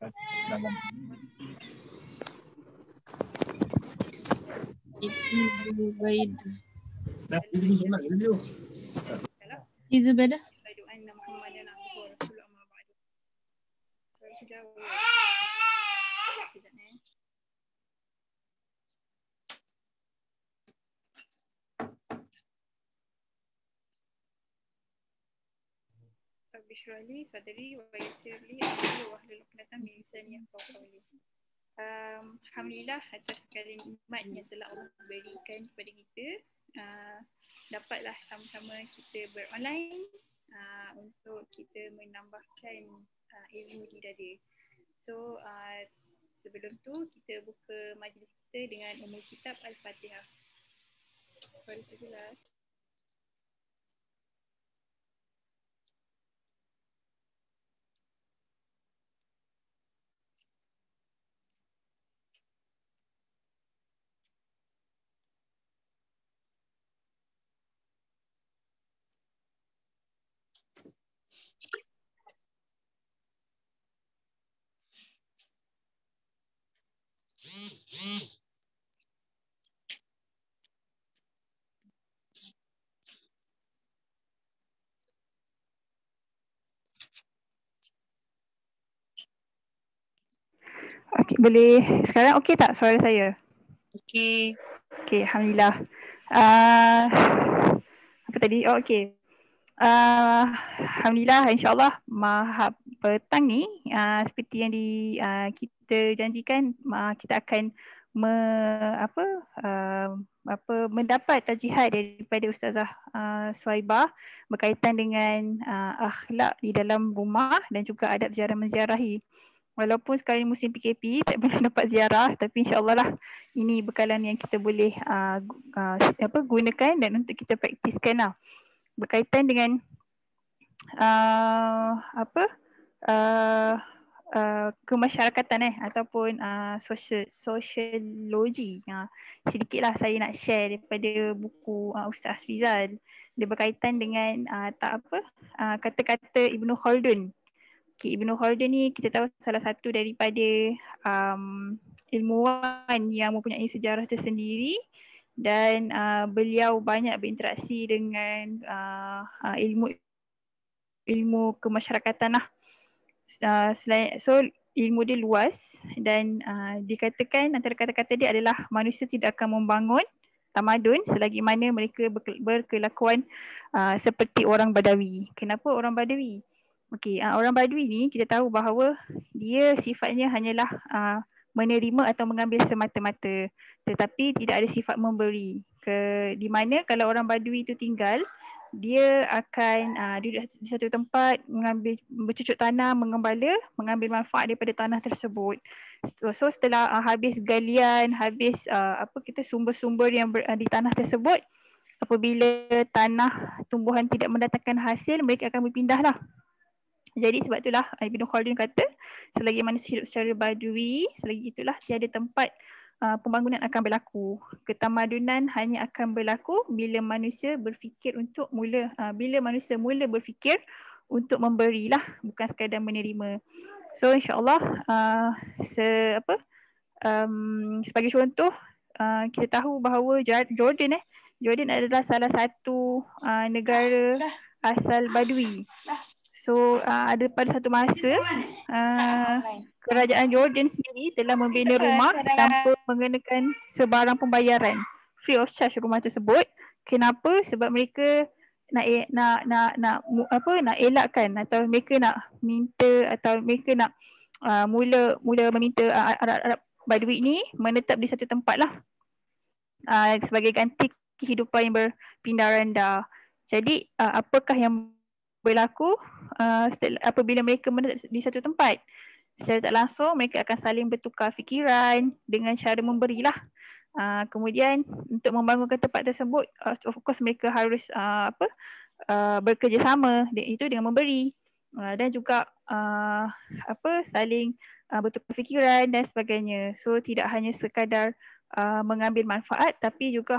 dalam Ibu Baida. dah ini solat dulu. Ibu Baida. Bishrali sadri wa yassirli amri wahlul 'uqdatam min lisani yafqahu qawli. Alhamdulillah atas kalimat yang telah Allah berikan kepada kita, dapatlah sama-sama kita beronline untuk kita menambahkan ilmu di dada. So sebelum tu kita buka majlis kita dengan Ummul Kitab Al-Fatihah. Suara saya jelas. Okey, boleh sekarang okey tak suara saya? Okey. Okey, alhamdulillah. Apa tadi? Oh, okey. Alhamdulillah, insyaAllah petang ni seperti yang kita janjikan, kita akan mendapat tajihat daripada Ustazah Suhaibah berkaitan dengan akhlak di dalam rumah dan juga adab ziarah menziarahi. Walaupun sekarang musim PKP tak boleh dapat ziarah, tapi insyaAllah lah ini bekalan yang kita boleh gunakan dan untuk kita praktiskan lah. Berkaitan dengan kemasyarakatan ataupun sosiologi. Sedikitlah saya nak share daripada buku Ustaz Rizal. Dia berkaitan dengan kata-kata Ibnu Khaldun. Okay, Ibnu Khaldun ni kita tahu salah satu daripada ilmuwan yang mempunyai sejarah tersendiri dan beliau banyak berinteraksi dengan ilmu kemasyarakatan lah. So ilmu dia luas dan dikatakan antara kata-kata dia adalah manusia tidak akan membangun tamadun selagi mana mereka berkelakuan seperti orang Badawi. Kenapa orang Badawi? Okey, orang Badui ni kita tahu bahawa dia sifatnya hanyalah menerima atau mengambil semata-mata, tetapi tidak ada sifat memberi. Di mana kalau orang Badui itu tinggal, dia akan duduk di satu tempat, bercucuk tanam, mengembala, mengambil manfaat daripada tanah tersebut. So setelah habis galian, habis sumber-sumber yang di tanah tersebut, apabila tanah tumbuhan tidak mendatangkan hasil, mereka akan berpindah lah. Jadi sebab itulah Ibnu Khaldun kata selagi manusia hidup secara badui, selagi itulah tiada tempat pembangunan akan berlaku. Ketamadunan hanya akan berlaku bila manusia berfikir bila manusia mula berfikir untuk memberilah, bukan sekadar menerima. So insyaAllah sebagai contoh, kita tahu bahawa Jordan adalah salah satu negara asal badui. So pada satu masa kerajaan Jordan sendiri telah membina rumah tanpa mengenakan sebarang pembayaran, free of charge rumah tersebut. Kenapa? Sebab mereka nak elakkan atau mereka nak minta atau mereka nak mula meminta Arab Badui ni menetap di satu tempat lah sebagai ganti kehidupan yang berpindah randa. Jadi apakah yang berlaku apabila mereka menetap di satu tempat? Secara tak langsung mereka akan saling bertukar fikiran dengan cara memberilah. Kemudian untuk membangunkan tempat tersebut, of course mereka harus bekerjasama, itu dengan memberi dan juga saling bertukar fikiran dan sebagainya. So tidak hanya sekadar mengambil manfaat, tapi juga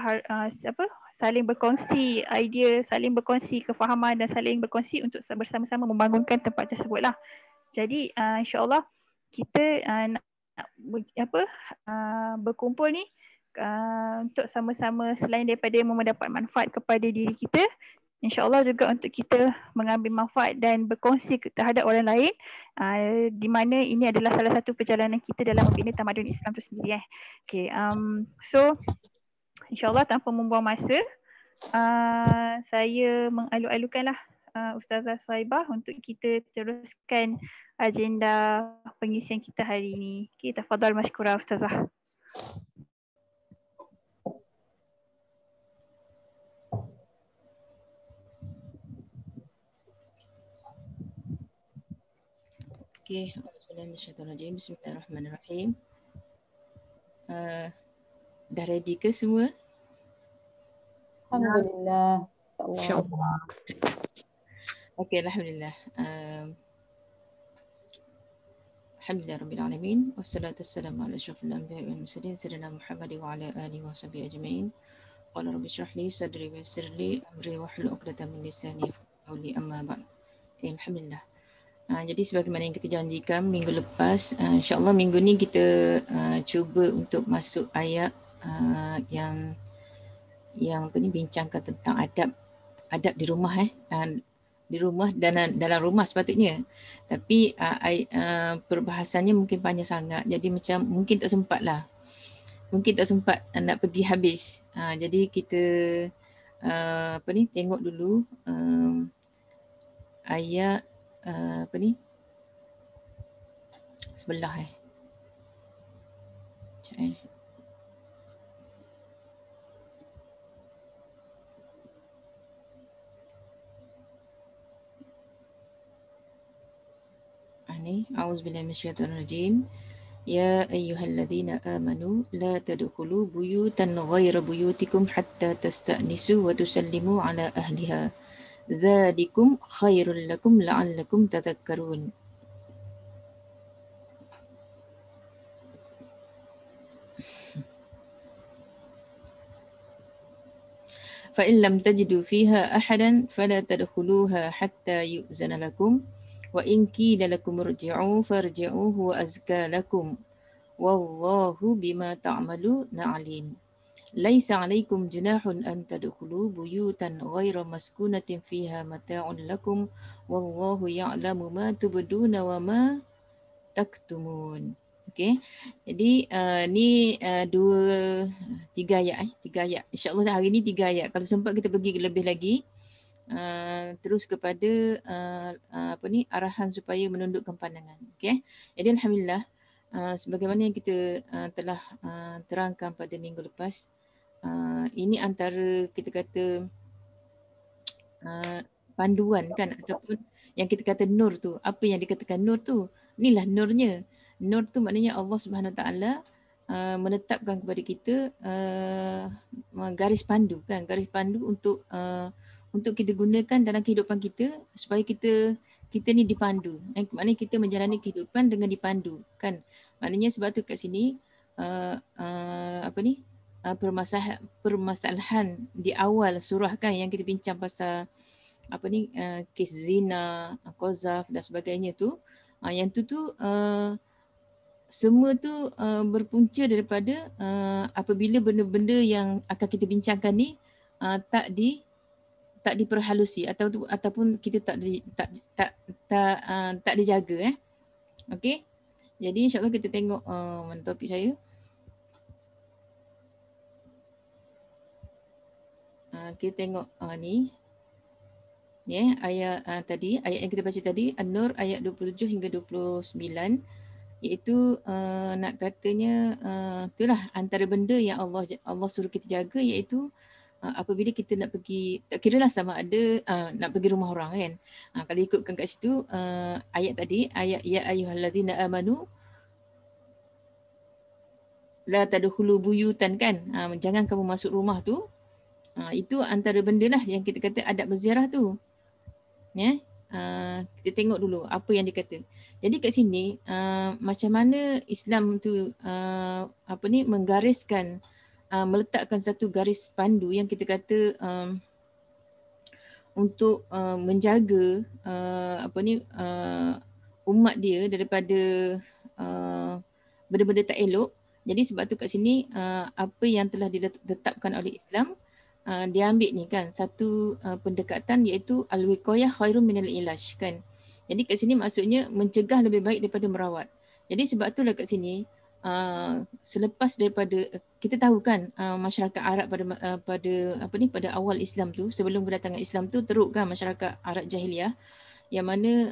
saling berkongsi idea, saling berkongsi kefahaman dan saling berkongsi untuk bersama-sama membangunkan tempat tersebut lah. Jadi insyaAllah kita nak berkumpul ni untuk sama-sama selain daripada mendapat manfaat kepada diri kita, InsyaAllah juga untuk kita mengambil manfaat dan berkongsi terhadap orang lain, di mana ini adalah salah satu perjalanan kita dalam membina tamadun Islam itu sendiri. Okay, so InsyaAllah tanpa membuang masa, saya mengalu-alukanlah Ustazah Suhaibah untuk kita teruskan agenda pengisian kita hari ini. Okay, tafadhal mashkura Ustazah. Okay, Bismillahirrahmanirrahim. Dah ready ke semua? Alhamdulillah. InsyaAllah. Okay, Alhamdulillah. Alhamdulillah Rabbil Alamin. Wassalatu wassalamu ala asyrafil anbiya'i wal mursalin sayyidina Muhammad wa ala alihi wa sahbihi ajma'in. Qala rabbi shrah li sadri wa yassir li amri wahlul 'uqdatam min lisani yafqahu qawli, amma ba'd. Okay, Alhamdulillah. Jadi sebagaimana yang kita janjikan minggu lepas, insyaAllah minggu ni kita cuba untuk masuk ayat yang bincangkan tentang adab di rumah, di rumah dan dalam rumah sepatutnya. Tapi perbahasannya mungkin panjang sangat, jadi macam mungkin tak sempat nak pergi habis. Jadi kita tengok dulu ayat sebelah ni. A'udzubillahi minasyaitonirrajim. Ya ayyuhalladzina amanu la tadkhulu buyutan ghayra buyutikum hatta tasta'nisu wa tusallimu ala ahliha. Dzalikum khairul lakum la'allakum tadhakkarun. Fa in lam tajidu fiha ahadan fala tadkhuluha hatta yu'zana lakum wa in qila lakum irji'u farji'u huwa azka lakum wallahu bima ta'maluna 'alim. Laisa 'alaikum junahun an tadkhulu buyutan ghayra maskunatin fiha mata'un lakum wallahu ya'lamu ma tubduna wa ma taktumun. Okey. Jadi ni tiga ayat. Insya-Allah hari ni 3 ayat. Kalau sempat kita pergi lebih lagi. Terus kepada arahan supaya menundukkan pandangan. Okey. Jadi alhamdulillah sebagaimana yang kita telah terangkan pada minggu lepas, ini antara kita kata panduan kan, ataupun yang kita kata nur tu. Apa yang dikatakan nur tu? Inilah nurnya. Nur tu maknanya Allah Subhanahu Wa Taala menetapkan kepada kita garis pandu kan, garis pandu untuk kita gunakan dalam kehidupan kita supaya kita ni dipandu. Maknanya kita menjalani kehidupan dengan dipandu kan. Maknanya sebab tu kat sini permasalahan di awal surah kan yang kita bincang pasal kes zina, qazaf dan sebagainya tu, yang tu semua tu berpunca daripada apabila benda-benda yang akan kita bincangkan ni tak diperhalusi ataupun kita tak dijaga. Okey. Jadi insya-Allah kita tengok mana topik saya. Kita tengok ni. Ya, ayat tadi, ayat yang kita baca tadi, An-Nur ayat 27 hingga 29, iaitu nak katanya itulah antara benda yang Allah suruh kita jaga, iaitu apabila kita nak pergi, tak kiralah sama ada nak pergi rumah orang kan. Kalau ikutkan kat situ ayat tadi, ayat ya ayyuhalladzina amanu la tadkhulu buyutan kan, jangan kamu masuk rumah tu. Itu antara benda lah yang kita kata adab berziarah tu. Ya, kita tengok dulu apa yang dikata. Jadi kat sini macam mana Islam tu menggariskan, meletakkan satu garis pandu yang kita kata untuk menjaga umat dia daripada benda-benda tak elok. Jadi sebab tu kat sini apa yang telah ditetapkan oleh Islam, dia ambil ni kan satu pendekatan iaitu al-wiqayah khairun minal ilaj kan. Jadi kat sini maksudnya mencegah lebih baik daripada merawat. Jadi sebab itulah kat sini selepas daripada kita tahu kan masyarakat Arab pada awal Islam tu, sebelum kedatangan Islam tu teruk kan masyarakat Arab jahiliah yang mana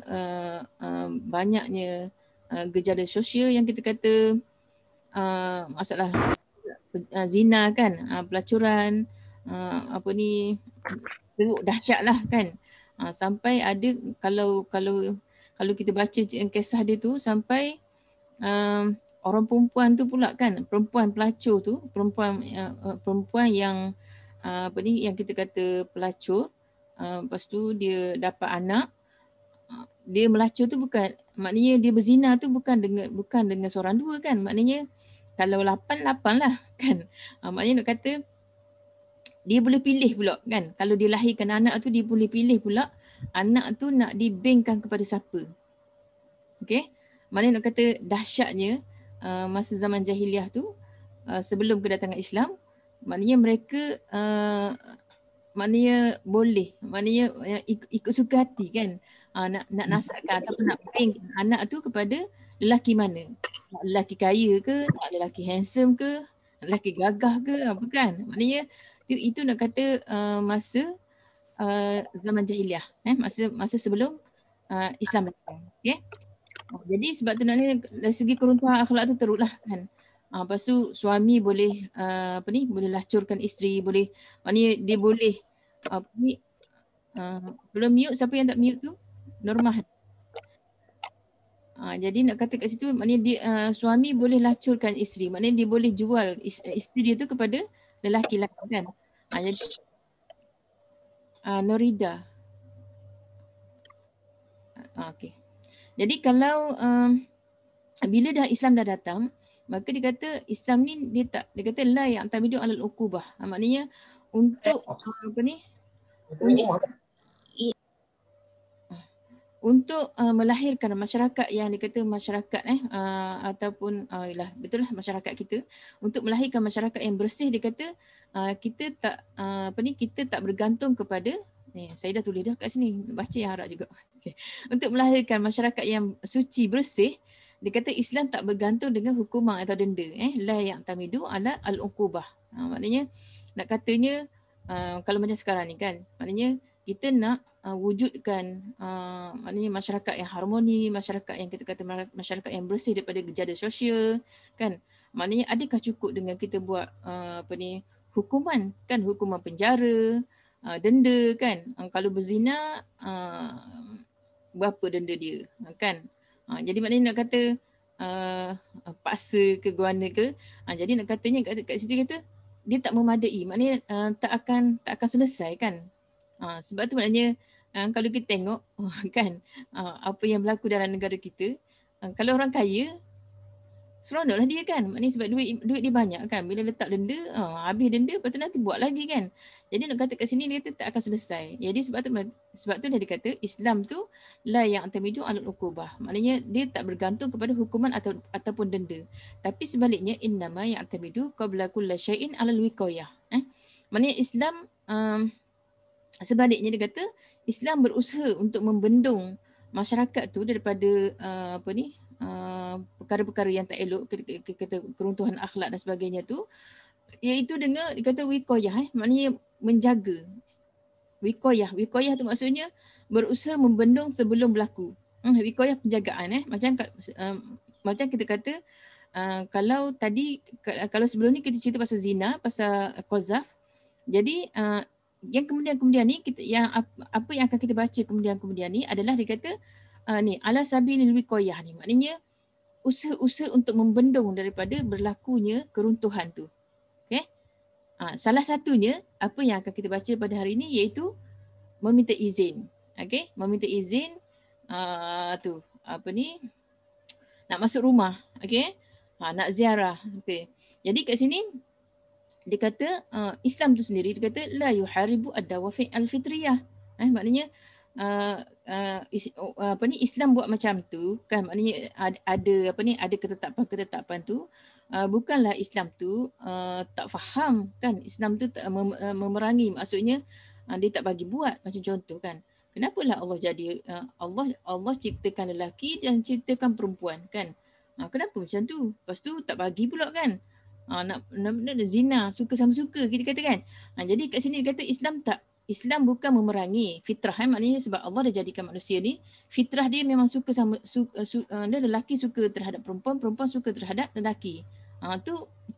banyaknya gejala sosial yang kita kata masalah zina kan, pelacuran, teruk dahsyat lah kan. Sampai ada kalau kita baca kisah dia tu sampai orang perempuan tu pula kan, perempuan pelacur tu, perempuan yang yang kita kata pelacur, lepas tu dia dapat anak, dia melacur tu bukan maknanya dia berzina tu bukan dengan seorang dua kan, maknanya kalau 8 lah kan. Maknanya nak kata dia boleh pilih pula kan, kalau dia lahirkan anak tu dia boleh pilih pula anak tu nak dibankkan kepada siapa. Okey, maknanya nak kata dahsyatnya masa zaman jahiliah tu sebelum kedatangan Islam, maknanya mereka maknanya boleh, maknanya ikut suka hati kan, nak nasabkan ataupun nak bank anak tu kepada lelaki mana, nak lelaki kaya ke, nak lelaki handsome ke, nak lelaki gagah ke, apa kan. Maknanya itu nak kata masa zaman jahiliah, masa sebelum Islam datang. Okay? Jadi sebab tu naknya dari segi keruntuhan akhlak tu teruklah kan. Lepas tu suami boleh boleh lacurkan isteri, boleh, maknanya dia boleh belum mute, siapa yang tak mute tu? Normah. Jadi nak kata kat situ maknanya dia suami boleh lacurkan isteri, maknanya dia boleh jual isteri dia tu kepada lelaki lain kan. Jadi Norida. Okey. Jadi kalau bila dah Islam dah datang, maka dia kata Islam ni dia kata la yang tamidu alal uqubah. Maknanya untuk untuk melahirkan masyarakat yang dikata masyarakat ataupun betul lah masyarakat kita, untuk melahirkan masyarakat yang bersih, dia kata kita tak kita tak bergantung kepada saya dah tulis dah kat sini, baca yang Arab juga. Okay. Untuk melahirkan masyarakat yang suci bersih, dia kata Islam tak bergantung dengan hukuman atau denda, la yang tamidu ala al-uqubah. Maknanya nak katanya kalau macam sekarang ni kan, maknanya kita nak wujudkan maknanya masyarakat yang harmoni, masyarakat yang kita kata masyarakat yang bersih daripada gejala sosial kan. Maknanya adakah cukup dengan kita buat hukuman kan, hukuman penjara, denda kan. Kalau berzina berapa denda dia kan. Jadi maknanya nak kata paksa ke guana ke. Jadi nak katanya kat situ kata dia tak memadai, maknanya tak akan selesai kan. Sebab tu maknanya kalau kita tengok kan apa yang berlaku dalam negara kita, kalau orang kaya seronoklah dia kan, maknanya sebab duit dia banyak kan, bila letak denda habis denda, lepas tu nanti buat lagi kan. Jadi nak kata kat sini dia kata tak akan selesai. Jadi sebab tu dia kata Islam tu la yang tamidu alal uqubah, maknanya dia tak bergantung kepada hukuman ataupun denda, tapi sebaliknya innama yang tamidu qabla kulli syai'in alal wiqayah. Maknanya Islam sebaliknya dia kata Islam berusaha untuk membendung masyarakat tu daripada perkara-perkara yang tak elok, kata keruntuhan akhlak dan sebagainya tu, iaitu dengan dikata wiqayah, maknanya menjaga. Wiqayah tu maksudnya berusaha membendung sebelum berlaku. Wiqayah penjagaan macam kita kata kalau sebelum ni kita cerita pasal zina, pasal qazaf. Jadi yang kemudian ni apa yang akan kita baca kemudian ni adalah dia kata ni ala sabilil wiqayah ni, maknanya usaha untuk membendung daripada berlakunya keruntuhan tu. Okey. Salah satunya apa yang akan kita baca pada hari ini iaitu meminta izin. Okey, meminta izin nak masuk rumah, okey. Nak ziarah. Okey. Jadi kat sini dia kata Islam tu sendiri dia kata la yuharibu ad-dawafi al-fitriyah. Maknanya Islam buat macam tu kan, maknanya ada ketetapan tu, bukanlah Islam tu tak faham kan, Islam tu tak memerangi, maksudnya dia tak bagi buat. Macam contoh kan, kenapalah Allah ciptakan lelaki dan ciptakan perempuan kan, kenapa macam tu, lepas tu tak bagi pula kan, nak zina, suka sama suka kita kata kan. Jadi kat sini dia kata Islam bukan memerangi fitrah, maknanya sebab Allah dah jadikan manusia ni, fitrah dia memang suka sama lelaki suka terhadap perempuan, perempuan suka terhadap lelaki.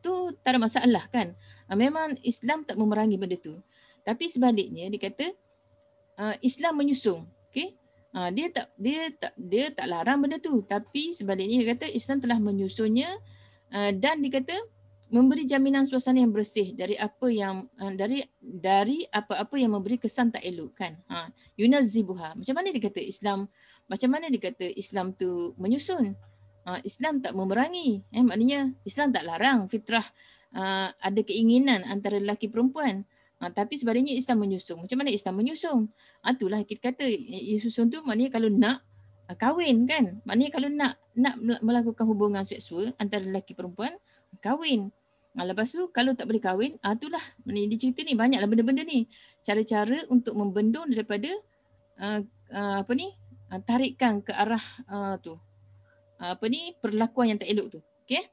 Tu tak ada masalah kan. Memang Islam tak memerangi benda tu. Tapi sebaliknya dia kata Islam menyusung. Okey? Dia tak larang benda tu, tapi sebaliknya dia kata Islam telah menyusunnya, dan dia kata memberi jaminan suasana yang bersih dari apa yang dari apa-apa yang memberi kesan tak elok kan. Yunazzibuha. Macam mana dia kata Islam tu menyusun? Islam tak memerangi. Maknanya Islam tak larang fitrah ada keinginan antara lelaki perempuan. Tapi sebaliknya Islam menyusung. Macam mana Islam menyusung? Itulah kita kata susun tu maknanya kalau nak kahwin kan. Maknanya kalau nak melakukan hubungan seksual antara lelaki perempuan, kahwin. Lepas tu kalau tak boleh kahwin, itulah dia cerita ni banyaklah benda-benda ni. Cara-cara untuk membendung daripada tarikan ke arah perlakuan yang tak elok tu. Okey?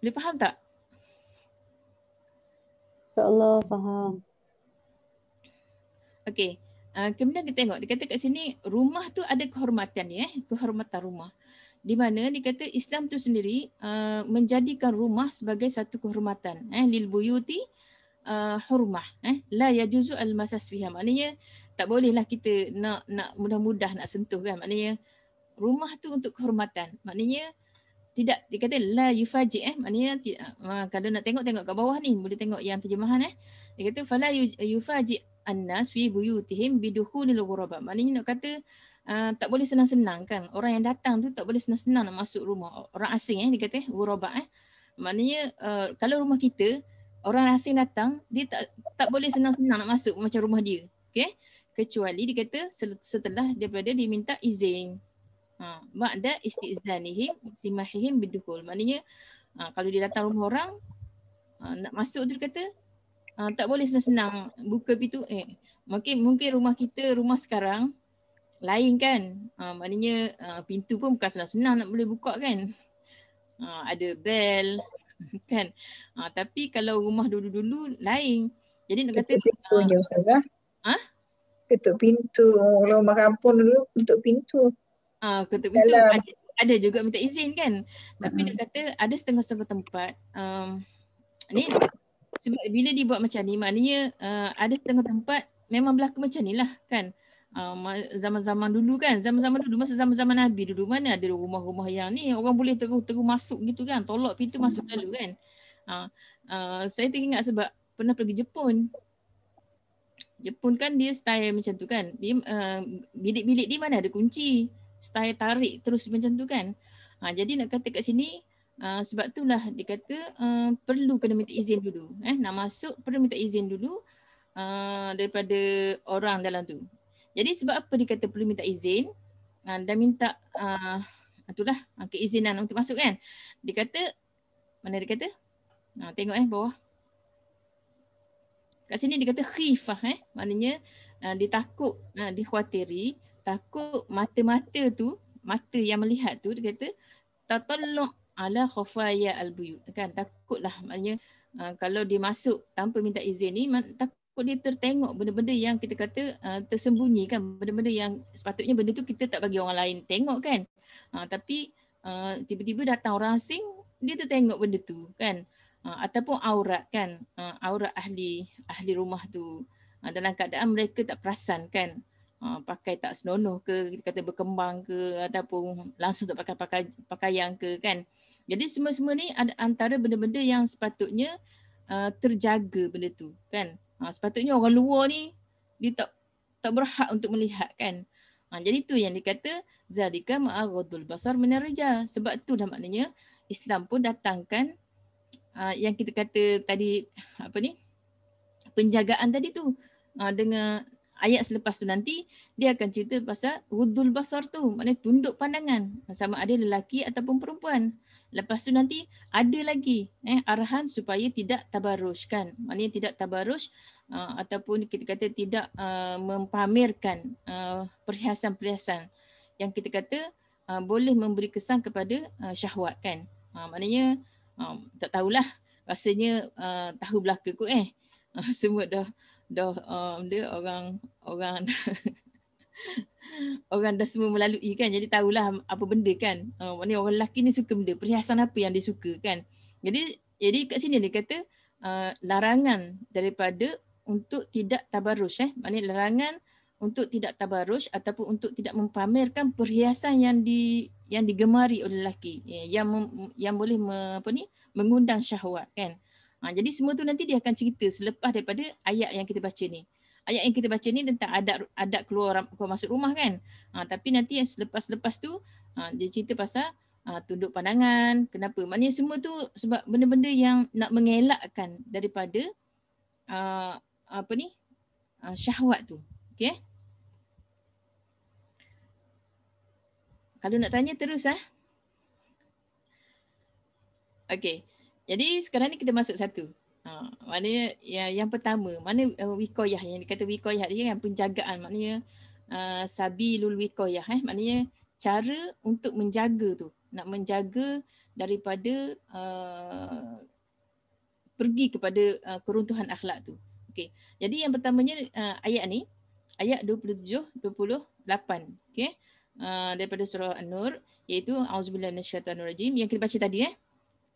Boleh faham tak? InsyaAllah faham. Okey. Kemudian kita tengok, dia kata kat sini rumah tu ada kehormatan dia, kehormatan rumah. Di mana dia kata Islam tu sendiri menjadikan rumah sebagai satu kehormatan. Lil buyuti hurmah. La yajuzu al-masas fiha. Maknanya tak bolehlah kita nak mudah-mudah nak sentuh kan. Maknanya rumah tu untuk kehormatan. Maknanya tidak, dia kata la yufaji, maknanya kalau nak tengok kat bawah ni, boleh tengok yang terjemahan. Dia kata fala yufaji an-nas fi buyutihim bidukhulil ghuraba. Maknanya nak kata tak boleh senang-senang kan. Orang yang datang tu tak boleh senang-senang nak masuk rumah. Orang asing dia kata ghuraba. Maknanya kalau rumah kita, orang asing datang, dia tak boleh senang-senang nak masuk macam rumah dia. Okey? Kecuali dia kata setelah daripada dia minta izin. Ba'da istizanihim simahihim bidukhul. Maknanya kalau dia datang rumah orang nak masuk tu dia kata tak boleh senang-senang buka pintu. Mungkin rumah kita, rumah sekarang lain kan. Maknanya pintu pun bukan senang-senang nak boleh buka kan. Ada bel kan. Tapi kalau rumah dulu-dulu lain. Jadi nak kata ketuk pintu je Ustazah. Ketuk pintu. Rumah kampung dulu ketuk pintu. Ketuk pintu ada juga minta izin kan. Tapi nak kata ada setengah-setengah tempat ni sebab bila dibuat macam ni maknanya ada setengah tempat memang berlaku macam ni lah kan. Zaman-zaman dulu kan, masa zaman-zaman Nabi dulu, mana ada rumah-rumah yang ni orang boleh terus masuk gitu kan, tolak pintu masuk lalu kan. Saya teringat sebab pernah pergi Jepun kan, dia style macam tu kan. Bilik-bilik dia mana ada kunci, style tarik terus macam tu kan. Jadi nak kata kat sini sebab itulah dia kata perlu kena minta izin dulu. Nak masuk perlu minta izin dulu daripada orang dalam tu. Jadi sebab apa dia kata perlu minta izin dan minta itulah keizinan untuk masuk kan. Dia kata, mana dia kata? Tengok bawah. Kat sini dia kata khifah maknanya dia takut, dikhawatiri, takut mata-mata tu, mata yang melihat tu dia kata tatallu' ala khafaya al-buyut kan, takutlah maknanya kalau dia masuk tanpa minta izin ni takut dia tertengok benda-benda yang kita kata tersembunyi kan, benda-benda yang sepatutnya benda tu kita tak bagi orang lain tengok kan. Tapi tiba-tiba datang orang asing, dia tertengok benda tu kan. Ataupun aurat kan, aurat ahli rumah tu dalam keadaan mereka tak perasan kan. Pakai tak senonoh ke, kita kata berkembang ke, ataupun langsung tak pakai pakaian ke kan. Jadi semua-semua ni ada antara benda-benda yang sepatutnya terjaga benda tu kan. Sepatutnya orang luar ni dia tak berhak untuk melihat kan. Jadi tu yang dikata zalika ma'aghadul basar minar rijal. Sebab tu dah maknanya Islam pun datangkan yang kita kata tadi penjagaan tadi tu dengan ayat selepas tu nanti dia akan cerita pasal wuddul basar tu, maknanya tunduk pandangan sama ada lelaki ataupun perempuan. Lepas tu nanti ada lagi arahan supaya tidak tabarruj kan. Maknanya tidak tabarruj ataupun kita kata tidak mempamerkan perhiasan-perhiasan yang kita kata boleh memberi kesan kepada syahwat kan. Maknanya tak tahulah, rasanya tahu belaka kot semua dah dia orang orang dah semua melalui kan, jadi tahulah apa benda kan. Maknanya orang lelaki ni suka benda, perhiasan apa yang dia suka kan. Jadi kat sini dia kata larangan daripada untuk tidak tabarruj maknanya larangan untuk tidak tabarruj ataupun untuk tidak mempamerkan perhiasan yang digemari oleh lelaki yang boleh mengundang syahwat kan. Jadi semua tu nanti dia akan cerita selepas daripada ayat yang kita baca ni. Ayat yang kita baca ni tentang adat keluar masuk rumah kan. Tapi nanti yang selepas tu dia cerita pasal tunduk pandangan. Kenapa? Maknanya semua tu sebab benda-benda yang nak mengelakkan daripada syahwat tu. Okey. Kalau nak tanya terus Okey. Jadi sekarang ni kita masuk satu. Maknanya yang pertama, mana wikoyah yang dikata wikoyah dia yang penjagaan, maknanya sabilul wikoyah maknanya cara untuk menjaga tu, nak menjaga daripada pergi kepada keruntuhan akhlak tu. Okey. Jadi yang pertamanya ayat ni, ayat 27-28. Okey. Daripada surah An-Nur, iaitu auzubillahi minasyaitanirrajim yang kita baca tadi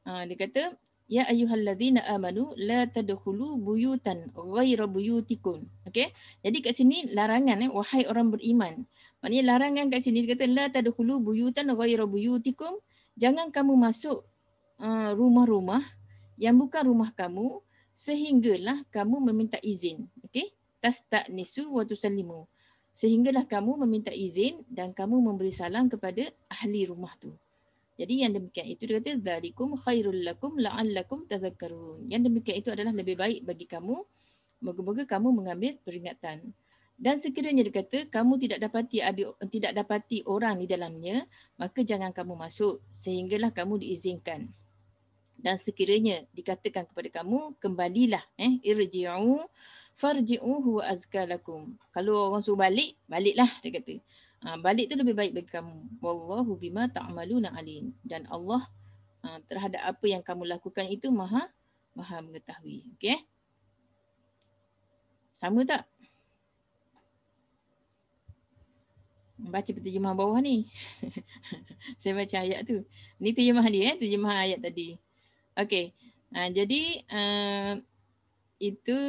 dia kata ya ayyuhallazina amanu la tadkhulu buyutan ghaira buyutikum. Okey. Jadi kat sini larangan wahai orang beriman. Maknanya larangan kat sini dia kata la tadkhulu buyutan ghaira buyutikum, jangan kamu masuk rumah-rumah yang bukan rumah kamu sehinggalah kamu meminta izin. Okey. Tastanisu wa tusallimu. Sehinggalah kamu meminta izin dan kamu memberi salam kepada ahli rumah tu. Jadi yang demikian itu dia kata dzalikum khairul lakum la'allakum tazakkarun. Yang demikian itu adalah lebih baik bagi kamu, moga-moga kamu mengambil peringatan. Dan sekiranya dia kata kamu tidak dapati orang di dalamnya, maka jangan kamu masuk sehinggalah kamu diizinkan. Dan sekiranya dikatakan kepada kamu kembalilah irji'u farji'u huwa azka lakum. Kalau orang suruh balik, baliklah dia kata. Balik tu lebih baik bagi kamu. Wallahu bima ta'maluna alim. Dan Allah terhadap apa yang kamu lakukan itu maha mengetahui. Okey? Sama tak? Baca terjemah bawah ni. Saya baca ayat tu. Ni terjemah dia terjemah ayat tadi. Okey. Jadi itu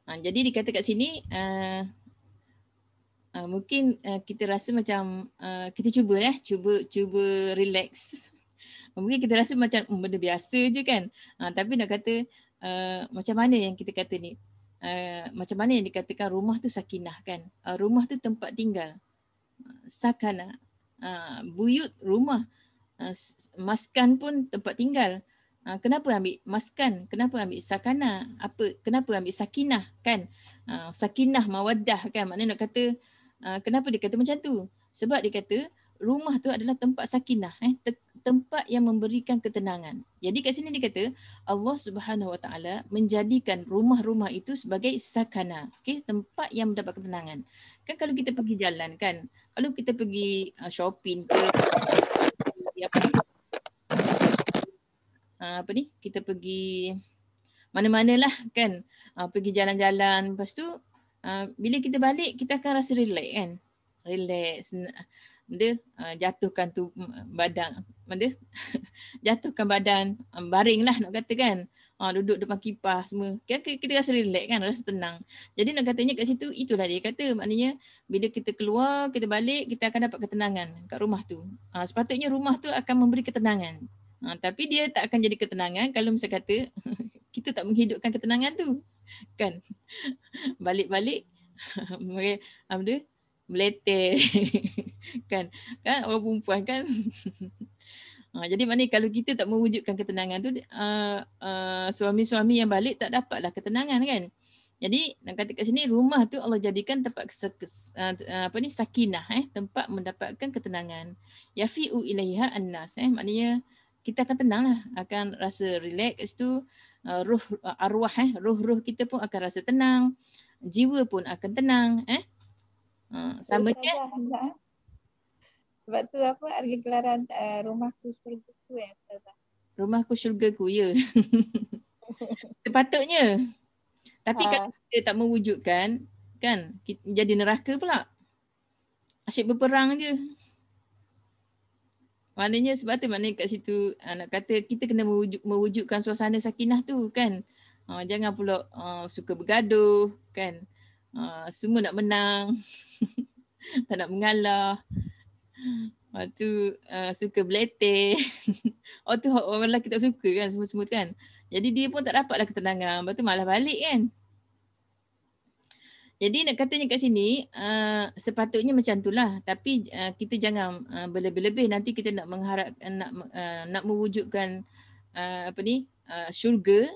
jadi dikata kat sini mungkin kita rasa macam kita cuba relax. Mungkin kita rasa macam benda biasa je kan. Tapi nak kata macam mana yang kita kata ni? Macam mana yang dikatakan rumah tu sakinah kan? Rumah tu tempat tinggal. Sakana. Buyut rumah. Maskan pun tempat tinggal. Kenapa ambil maskan? Kenapa ambil sakana? Kenapa ambil sakinah kan? Sakinah mawaddah kan? Maknanya nak kata kenapa dia kata macam tu? Sebab dia kata rumah tu adalah tempat sakinah, tempat yang memberikan ketenangan. Jadi kat sini dia kata Allah Subhanahu Wa Taala menjadikan rumah-rumah itu sebagai sakana, okey, tempat yang mendapat ketenangan. Kan kalau kita pergi jalan kan, kalau kita pergi shopping ke kita pergi mana-manalah kan, pergi jalan-jalan, lepas tu bila kita balik kita akan rasa relax kan, relax, jatuhkan tu badan, jatuhkan badan, baring lah nak kata kan, duduk depan kipas semua kan, kita rasa relax kan, rasa tenang. Jadi nak katanya kat situ itulah dia kata, maknanya bila kita keluar kita balik kita akan dapat ketenangan kat rumah tu. Sepatutnya rumah tu akan memberi ketenangan. Tapi dia tak akan jadi ketenangan kalau misalnya kata kita tak menghidupkan ketenangan tu kan. Balik-balik meletih kan orang perempuan kan. Jadi maknanya kalau kita tak mewujudkan ketenangan tu, suami-suami yang balik tak dapatlah ketenangan kan. Jadi nak kata kat sini rumah tu Allah jadikan tempat sakinah, tempat mendapatkan ketenangan. Yafi'u ilaiha annas, maknanya kita akan tenang lah, akan rasa relax tu, ruh arwah, ruh kita pun akan rasa tenang, jiwa pun akan tenang, sama je. Sebab tu apa ada gelaran rumahku surgaku Ustazah. Rumahku syurgaku, ya. Sepatutnya. Tapi kalau kita tak mewujudkan, kan, jadi neraka pula. Asyik berperang je. Maknanya sebab tu maknanya kat situ nak kata kita kena mewujudkan suasana sakinah tu, kan. Jangan pula suka bergaduh, kan. Semua nak menang. Tak nak mengalah. Lepas tu suka beleteh. Tu orang lelaki tak suka kan, semua-semua kan. Jadi dia pun tak dapatlah ketenangan. Lepas tu malah balik kan. Jadi nak katanya kat sini sepatutnya macam itulah. Tapi kita jangan berlebih-lebih. Nanti kita nak mengharap nak mewujudkan syurga,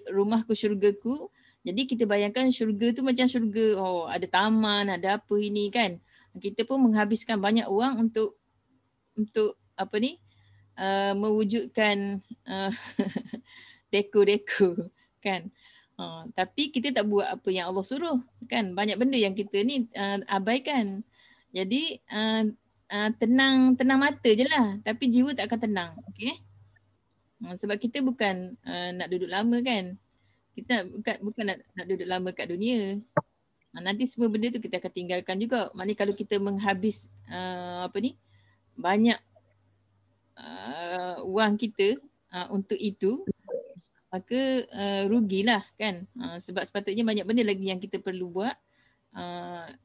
rumahku syurgaku. Jadi kita bayangkan syurga tu macam syurga, ada taman, ada apa ini kan. Kita pun menghabiskan banyak wang untuk mewujudkan deko-deko kan. Tapi kita tak buat apa yang Allah suruh kan. Banyak benda yang kita ni abaikan. Jadi tenang mata je lah, tapi jiwa tak akan tenang. Okay? Sebab kita bukan nak duduk lama kan. Kita bukan nak duduk lama kat dunia. Nanti semua benda tu kita akan tinggalkan juga. Maknanya kalau kita menghabis banyak wang kita untuk itu, maka rugilah kan. Sebab sepatutnya banyak benda lagi yang kita perlu buat,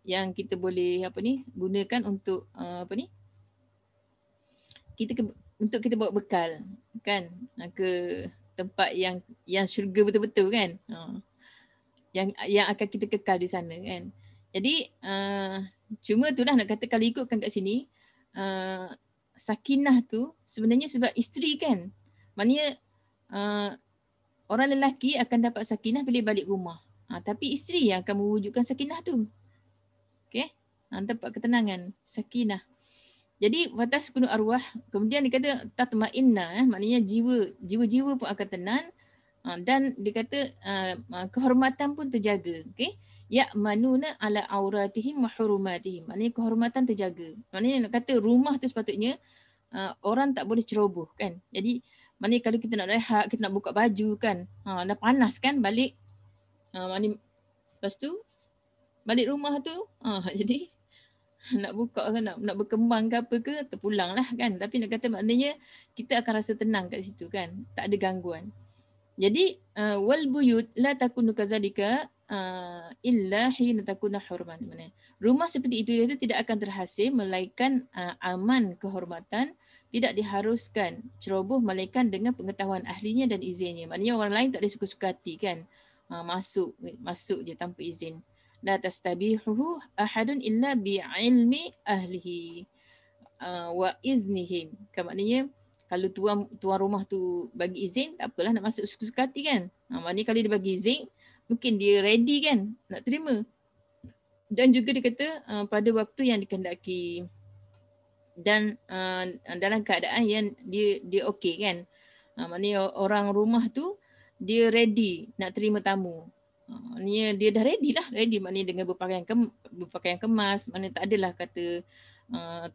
yang kita boleh gunakan untuk untuk kita bawa bekal kan ke tempat yang syurga betul-betul kan. Yang akan kita kekal di sana kan. Jadi cuma itulah nak kata kalau ikutkan kat sini sakinah tu sebenarnya sebab isteri kan. Maknanya orang lelaki akan dapat sakinah bila balik rumah. Tapi isteri yang akan mewujudkan sakinah tu. Okey? Tempat ketenangan, sakinah. Jadi watas kunu arwah, kemudian dia kata tatma'inna, maknanya jiwa-jiwa pun akan tenang. Dan dia kata kehormatan pun terjaga. Okey? Ya'manuna ala auratihim wa hurumatihim. Maknanya kehormatan terjaga. Maknanya nak kata rumah tu sepatutnya orang tak boleh ceroboh kan. Jadi maknanya kalau kita nak rehat, kita nak buka baju kan. Dah panas kan balik. Maknanya lepas tu balik rumah tu jadi nak buka ke nak berkembang ke apa ke terpulang lah kan. Tapi nak kata maknanya kita akan rasa tenang kat situ kan. Tak ada gangguan. Jadi wal buyut la takunu kadzalika illa hina takuna hurman. Rumah seperti itu tidak akan terhasil melainkan aman kehormatan, tidak diharuskan ceroboh melainkan dengan pengetahuan ahlinya dan izinnya. Maknanya orang lain tak ada suka-suka hati kan. Masuk je tanpa izin. La tastabihuhu ahadun illa bi'ilmi ahlihi wa iznihim. Maknanya kalau tuan rumah tu bagi izin, tak apalah nak masuk suka-suka hati kan. Maknanya kalau dia bagi izin, mungkin dia ready kan nak terima. Dan juga dia kata pada waktu yang dikehendaki dan dalam keadaan yang dia okey kan. Maknanya orang rumah tu dia ready nak terima tamu. Maknanya dia dah ready maknanya dengan berpakaian kemas, maknanya tak adalah kata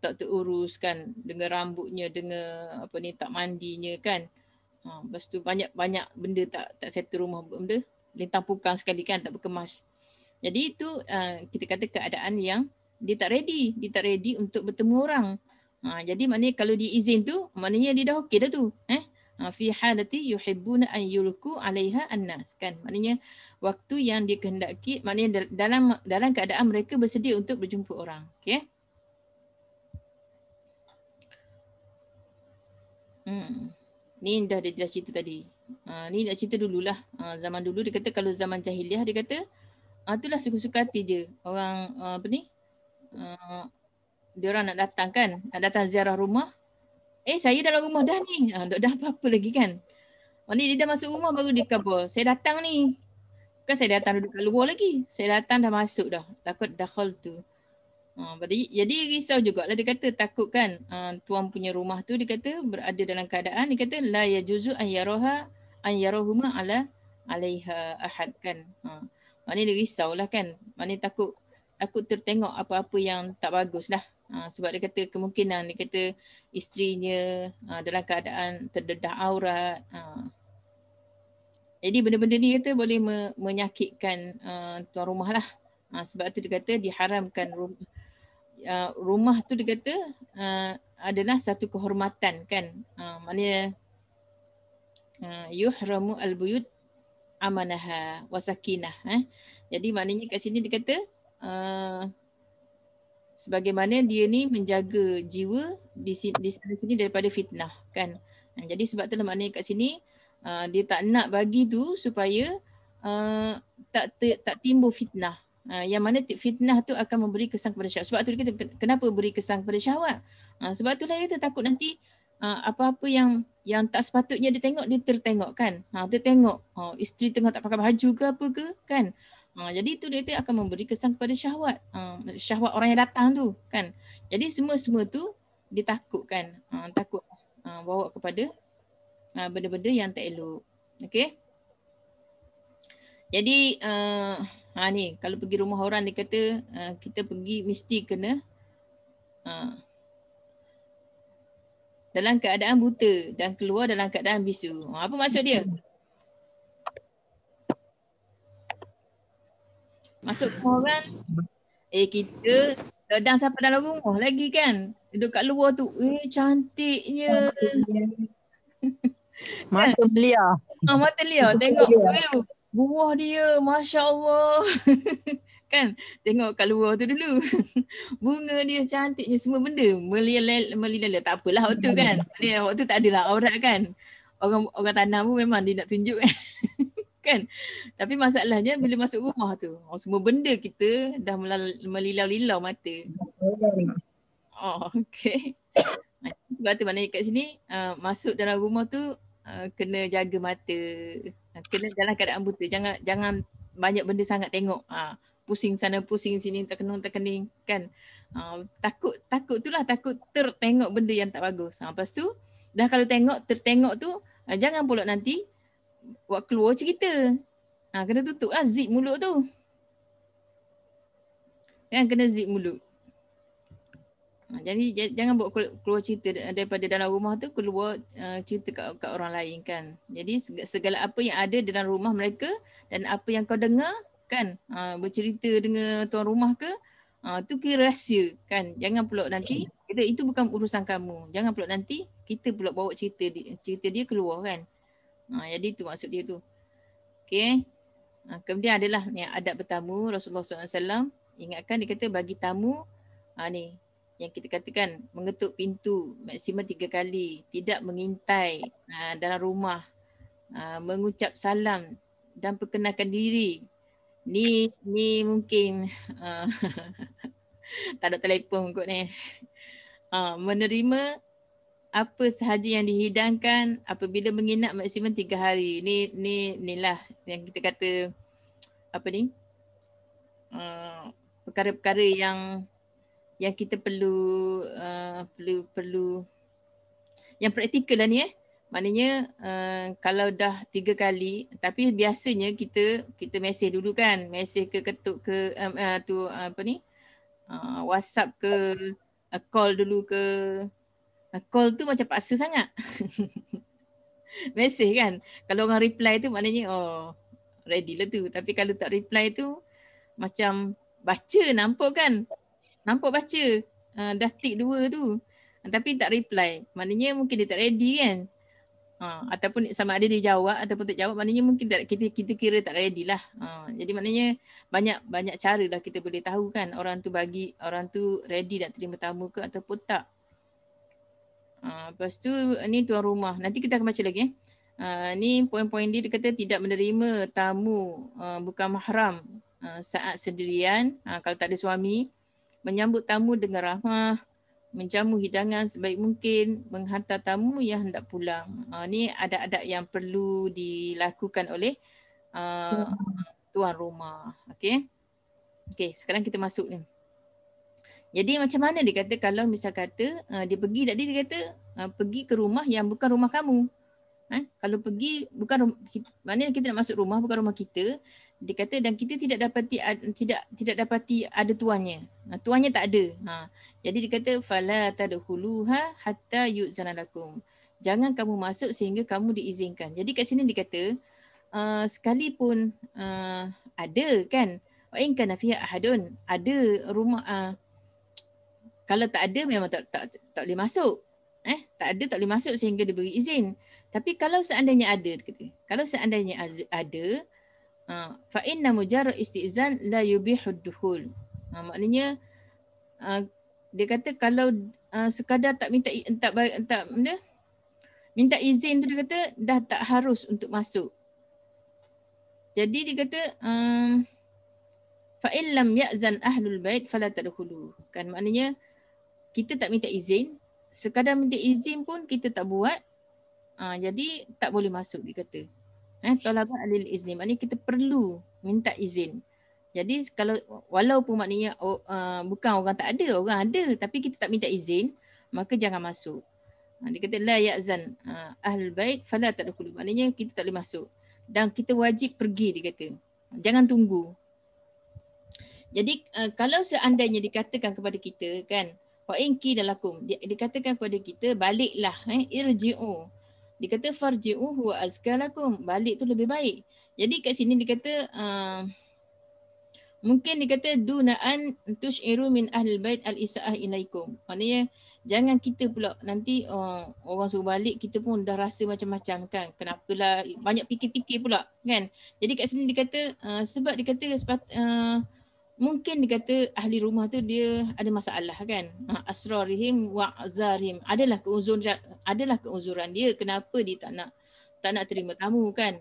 tak terurus kan dengan rambutnya, dengan tak mandinya kan. Lepas tu banyak benda tak settle rumah, benda lintang pukang sekali kan, tak berkemas. Jadi itu kita kata keadaan yang dia tak ready untuk bertemu orang. Jadi maknanya kalau dia izin tu maknanya dia dah okey dah tu. Fi halati yuhibbuna an yulku 'alaiha annas kan. Maknanya waktu yang dia kehendaki, maknanya dalam keadaan mereka bersedia untuk berjumpa orang. Okey. Ni dah cerita tadi. Ni nak cerita dululah. Zaman dulu dia kata kalau zaman jahiliah dia kata itulah suka-suka hati je. Orang dia orang nak datang kan, nak datang ziarah rumah. Saya dalam rumah dah ni. Dah apa-apa lagi kan. Maknanya dia dah masuk rumah baru dia khabar, saya datang ni. Bukan saya datang duduk kat luar lagi. Saya datang dah masuk dah. Takut dakhal tu. Jadi risau jugalah dia kata takut kan tuan punya rumah tu dia kata berada dalam keadaan dia kata la yajuzu an yarahuma alaiha ahad kan. Maknanya dia risaulah kan. Maknanya takut tertengok apa-apa yang tak bagus lah. Sebab dia kata kemungkinan dia kata isterinya dalam keadaan terdedah aurat. Jadi benda-benda ni kata boleh menyakitkan tuan rumah lah. Sebab tu dia kata diharamkan rumah tu dia kata adalah satu kehormatan kan. Maknanya yuhramu al-buyut amanaha wasakinah. Jadi maknanya kat sini dia kata sebagaimana dia ni menjaga jiwa di sini daripada fitnah kan. Jadi sebab tu maknanya kat sini dia tak nak bagi tu supaya tak timbul fitnah. Yang mana fitnah tu akan memberi kesan kepada syahwat. Sebab tu dia kata kenapa beri kesan kepada syahwat? Sebab itulah dia takut nanti apa-apa yang tak sepatutnya dia tengok, dia tertengok kan. Tertengok isteri tengah tak pakai baju ke apa ke kan. Jadi tu dia kata akan memberi kesan kepada syahwat. Syahwat orang yang datang tu kan. Jadi semua tu dia takut kan. Takut bawa kepada benda-benda yang tak elok. Okey. Jadi ni kalau pergi rumah orang dia kata kita pergi mesti kena dalam keadaan buta dan keluar dalam keadaan bisu. Apa maksud dia? Masuk rumah orang, kita sedang sampai dalam rumah lagi kan. Duduk kat luar tu, cantiknya. Mata belia. Mata belia. Tengok buah dia, Masya Allah. Kan, tengok kat luar tu dulu. Bunga dia cantiknya, semua benda. Melila. Tak apalah waktu kan. Waktu tak adalah aurat kan. Orang tanah pun memang dia nak tunjuk kan. Kan. Tapi masalahnya bila masuk rumah tu, semua benda kita dah melilau-lilau mata. Okay. Sebab tu maknanya kat sini masuk dalam rumah tu kena jaga mata. Kena dalam keadaan buta. Jangan banyak benda sangat tengok. Pusing sana pusing sini terkening kan. Takut itulah, takut tertengok benda yang tak bagus. Lepas tu dah kalau tertengok tu jangan pula nanti buat keluar cerita. Kena tutup zip mulut tu. Kan kena zip mulut. Jadi jangan buat keluar cerita daripada dalam rumah tu, keluar cerita kat orang lain kan. Jadi segala apa yang ada dalam rumah mereka dan apa yang kau dengar kan, bercerita dengan tuan rumah ke, tu kira rahsia kan. Jangan pula nanti itu bukan urusan kamu. Jangan pula nanti kita pula bawa cerita dia keluar kan. Jadi tu maksud dia tu. Okey. Kemudian adalah ni adab bertamu. Rasulullah SAW ingatkan, dia kata bagi tamu ni yang kita katakan mengetuk pintu maksimum 3 kali, tidak mengintai dalam rumah, mengucap salam dan perkenalkan diri. Ni mungkin tak ada telefon kot ni. Menerima apa sahaja yang dihidangkan apabila menginap maksimum 3 hari. Ni lah yang kita kata apa ni? Perkara-perkara yang kita perlu yang praktikal lah ni Maknanya kalau dah 3 kali, tapi biasanya kita mesej dulu kan, mesej ke ketuk ke WhatsApp ke, call dulu ke. Call tu macam paksa sangat. Mesej kan. Kalau orang reply tu maknanya ready lah tu. Tapi kalau tak reply tu macam baca nampak kan. Nampak baca. Dah tick 2 tu. Tapi tak reply. Maknanya mungkin dia tak ready kan. Ataupun sama ada dia jawab ataupun tak jawab, maknanya mungkin kita kira tak ready lah. Jadi maknanya banyak cara lah kita boleh tahu kan orang tu ready nak terima tamu ke ataupun tak. Lepas tu ni tuan rumah. Nanti kita akan baca lagi. Ni poin-poin dia kata tidak menerima tamu bukan mahram saat sendirian, kalau tak ada suami, menyambut tamu dengan rahmah, menjamu hidangan sebaik mungkin, menghantar tamu yang hendak pulang. Ni adab-adab yang perlu dilakukan oleh tuan rumah. Okey. Okey, sekarang kita masuk ni. Jadi macam mana dia kata kalau misal kata dia pergi tadi, dia kata pergi ke rumah yang bukan rumah kamu. Kalau pergi bukan maknanya kita nak masuk rumah bukan rumah kita, dia kata dan kita tidak dapati ada tuannya. Tuannya tak ada. Jadi dia kata fala tadkhuluha hatta yu'zana lakum. Jangan kamu masuk sehingga kamu diizinkan. Jadi kat sini dia kata sekalipun ada kan, wa in kana fiha ahadun, ada rumah kalau tak ada memang tak boleh masuk. Tak ada tak boleh masuk sehingga diberi izin. Tapi kalau seandainya ada, kata, kalau seandainya ada, fa inna mujarrad istizan la yubihud dukhul. Maknanya dia kata kalau sekadar tak minta minta izin tu, dia kata dah tak harus untuk masuk. Jadi dia kata fa in lam ya'zan ahlul bait fala tadkhulu. Kan maknanya kita tak minta izin, sekadar minta izin pun kita tak buat, jadi tak boleh masuk, dia kata. Talaba alil izni, maknanya kita perlu minta izin. Jadi kalau walaupun maknanya bukan orang tak ada, orang ada tapi kita tak minta izin, maka jangan masuk. Dia kata la ya'zan ahlul bait fala tadkhulu, maknanya kita tak boleh masuk. Dan kita wajib pergi, dia kata. Jangan tunggu. Jadi kalau seandainya dikatakan kepada kita kan, wa in qila lakum, dikatakan kepada kita baliklah, irji'u. Dia kata farji'u huwa azka lakum, balik tu lebih baik. Jadi kat sini dia kata mungkin dia kata duna'an tush'iru min ahlil bait al-isa'ah ilaikum. Maknanya jangan kita pula nanti orang suruh balik kita pun dah rasa macam-macam kan. Kenapalah, banyak fikir-fikir pula kan. Jadi kat sini dia kata sebab dia kata mungkin dia kata ahli rumah tu dia ada masalah kan. Asrarihim wa azarihim. Adalah keuzuran dia kenapa dia tak nak terima tamu kan.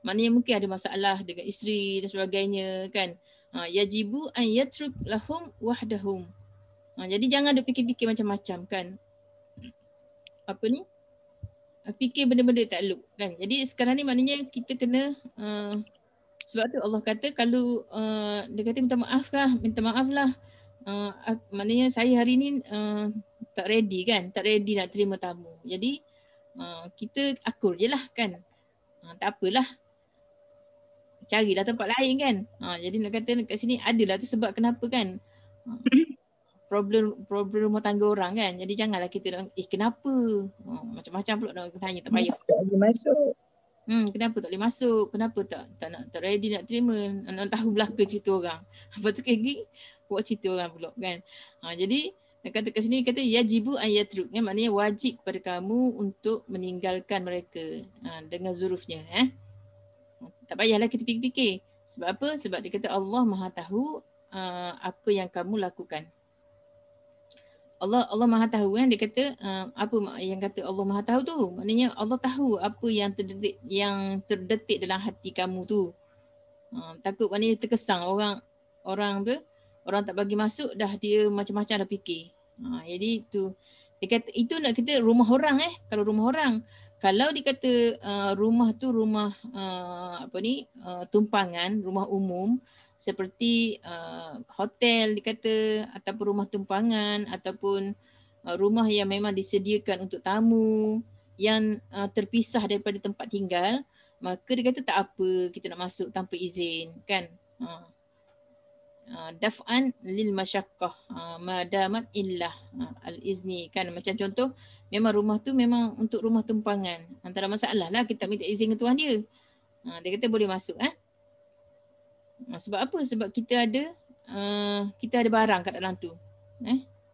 Maknanya mungkin ada masalah dengan isteri dan sebagainya kan. Yajibu an yatruk lahum wahdahum. Jadi jangan ada fikir-fikir macam-macam kan. Apa ni? Fikir benda-benda tak elok kan. Jadi sekarang ni maknanya kita kena sebab tu Allah kata kalau dia kata minta maaf lah. Maknanya saya hari ni tak ready kan, tak ready nak terima tamu. Jadi kita akur je lah kan. Tak apalah. Carilah tempat lain kan. Jadi nak kata kat sini adalah tu sebab kenapa kan. Problem rumah tangga orang kan. Jadi janganlah kita nak kenapa? Macam-macam pula nak tanya, tak payah. Tak boleh masuk. Kenapa tak boleh masuk? Kenapa tak ready nak terima? Nak tahu belaka cerita orang. Lepas tu lagi buat cerita orang pula kan. Jadi nak kata kat sini kata yajibu an yatruk, maknanya wajib kepada kamu untuk meninggalkan mereka dengan zurufnya. Tak payahlah kita fikir-fikir. Sebab apa? Sebab dia kata Allah Maha tahu apa yang kamu lakukan. Allah Maha tahu kan, dia kata apa yang kata Allah Maha tahu tu, maknanya Allah tahu apa yang terdetik dalam hati kamu tu. Takut maknanya terkesan orang tak bagi masuk dah dia macam-macam dah fikir. Jadi tu dia kata itu nak kita rumah orang kalau rumah orang, kalau dikata rumah tu rumah tumpangan, rumah umum seperti hotel dikata, ataupun rumah tumpangan, ataupun rumah yang memang disediakan untuk tamu yang terpisah daripada tempat tinggal, maka dia kata tak apa kita nak masuk tanpa izin kan. Daf'an lil masyaqqah madamat illah al-izni kan. Macam contoh memang rumah tu memang untuk rumah tumpangan, antara masalah lah kita minta izin ke tuan dia. Dia kata boleh masuk sebab apa? Sebab kita ada barang kat dalam tu.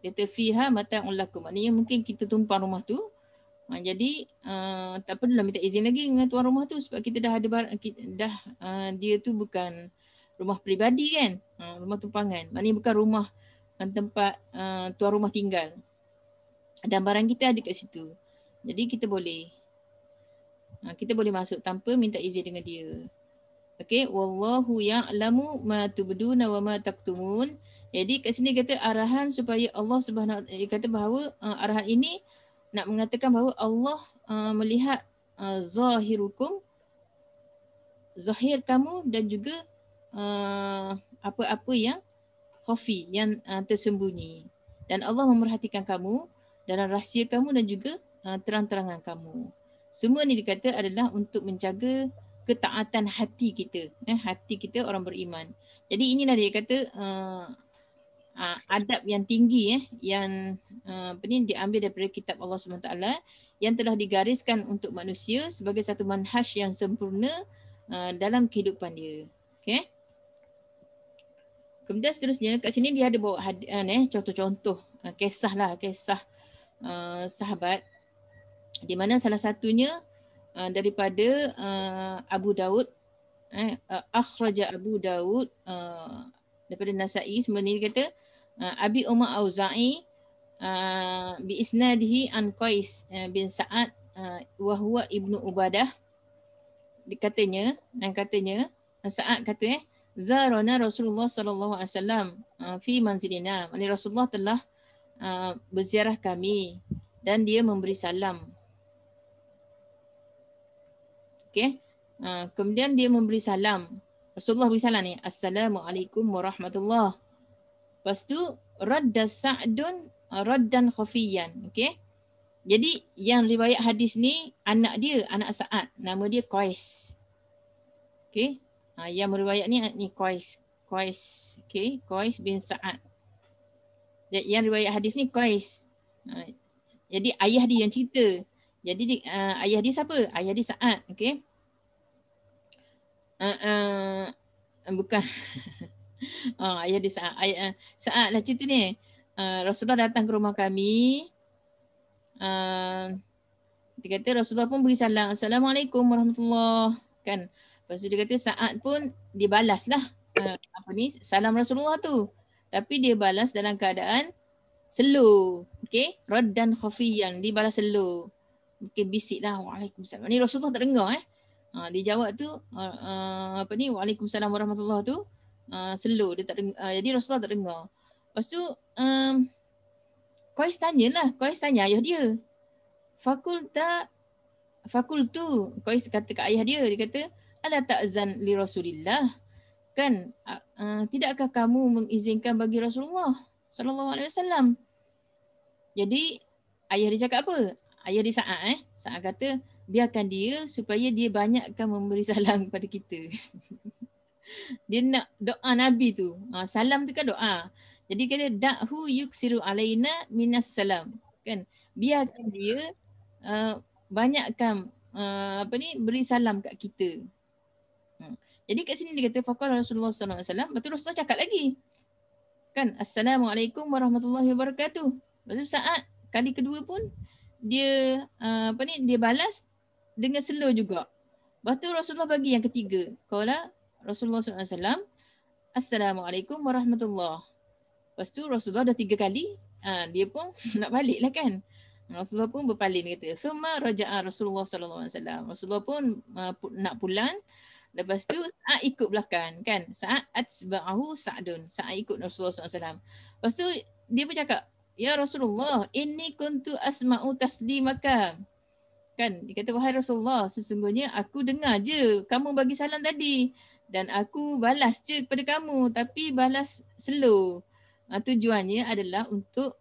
Dia kata fiha mata'un lakum, maknanya mungkin kita tumpang rumah tu. Jadi tak perlulah minta izin lagi dengan tuan rumah tu sebab kita dah ada barang, dia tu bukan rumah peribadi kan, rumah tumpangan. Maknanya bukan rumah tempat tuan rumah tinggal. Dan barang kita ada kat situ. Jadi kita boleh masuk tanpa minta izin dengan dia. Okey, wallahu ya'lamu ma tubduna wa ma taktumun. Jadi kat sini kata arahan supaya Allah Subhanahu wa taala kata bahawa arahan ini nak mengatakan bahawa Allah melihat zahirukum zahir kamu dan juga apa-apa yang khafi, yang tersembunyi. Dan Allah memerhatikan kamu dalam rahsia kamu dan juga terang-terangan kamu. Semua ni dikata adalah untuk menjaga ketaatan hati kita, hati kita orang beriman. Jadi inilah dia kata adab yang tinggi yang diambil daripada kitab Allah SWT yang telah digariskan untuk manusia sebagai satu manhaj yang sempurna dalam kehidupan dia. Okay? Kemudian seterusnya kat sini dia ada bawa contoh-contoh kisah sahabat, di mana salah satunya daripada Abu Daud, akhraja Abu Daud daripada Nasa'i, sebenarnya dia kata Abi Umar Auza'i bi isnadihi an Qais bin Sa'ad wa huwa ibnu Ubadah. Katanya Sa'ad kata zarana Rasulullah sallallahu alaihi wasallam fi manzilina. Maksudnya Rasulullah telah berziarah kami dan dia memberi salam. Okey. Kemudian dia memberi salam. Rasulullah beri salam ni, Assalamualaikum warahmatullahi. Lepas tu radda Sa'dun raddan khafiyan. Okey. Jadi yang riwayat hadis ni anak Sa'ad, nama dia Qais. Okey. Yang meriwayat ni Qais. Okey, Qais bin Sa'ad. Yang riwayat hadis ni Qais. Jadi ayah dia yang cerita. Jadi ayah dia siapa? Ayah dia Sa'ad. Okey. Bukan. Ayah dia Sa'ad. Sa'ad lah cerita ni. Rasulullah datang ke rumah kami. Dia kata Rasulullah pun beri salam. Assalamualaikum warahmatullahi. Kan? Lepas tu dia kata Sa'ad pun dia balas lah salam Rasulullah tu. Tapi dia balas dalam keadaan slow. Okay. Raddan khafiyan. Dia balas slow. Okay, bisik lah. Waalaikumsalam. Ni Rasulullah tak dengar dia jawab tu Waalaikumsalam warahmatullahi tu slow. Dia tak dengar. Jadi Rasulullah tak dengar. Lepas tu Qais tanya ayah dia. Fakultu. Qais kata kat ayah dia. Dia kata ala ta'zan li Rasulillah. Kan tidakkah kamu mengizinkan bagi Rasulullah sallallahu alaihi wasallam? Jadi ayah dia cakap apa? Ayah dia Sa'ad Sa'ad kata biarkan dia supaya dia banyakkan memberi salam kepada kita. Dia nak doa Nabi tu. Salam tu kan doa. Jadi kata da'hu yuksiru alaina minas salam. Kan? Biarkan dia banyakkan beri salam kat kita. Jadi kat sini dia kata faqala Rasulullah sallallahu alaihi wasallam, betul Rasulullah cakap lagi. Kan Assalamualaikum warahmatullahi wabarakatuh. Lepas tu Sa'ad kali kedua pun dia dia balas dengan slow juga. Lepas tu Rasulullah bagi yang ketiga. Qala Rasulullah sallallahu alaihi wasallam Assalamualaikum warahmatullahi. Lepas tu Rasulullah dah 3 kali, dia pun nak balik lah kan. Rasulullah pun berpaling kata. Summa raja'a Rasulullah sallallahu alaihi wasallam. Rasulullah pun nak pulang. Lepas tu Sa'ad ikut belakang kan. Sa'ad atsba'ahu Sa'dun. Sa'ad ikut Rasulullah SAW. Lepas tu dia pun cakap, ya Rasulullah, inni kuntu asma'u taslimaka. Kan, dia kata, wahai Rasulullah, sesungguhnya aku dengar je kamu bagi salam tadi. Dan aku balas je kepada kamu, tapi balas slow. Tujuannya adalah untuk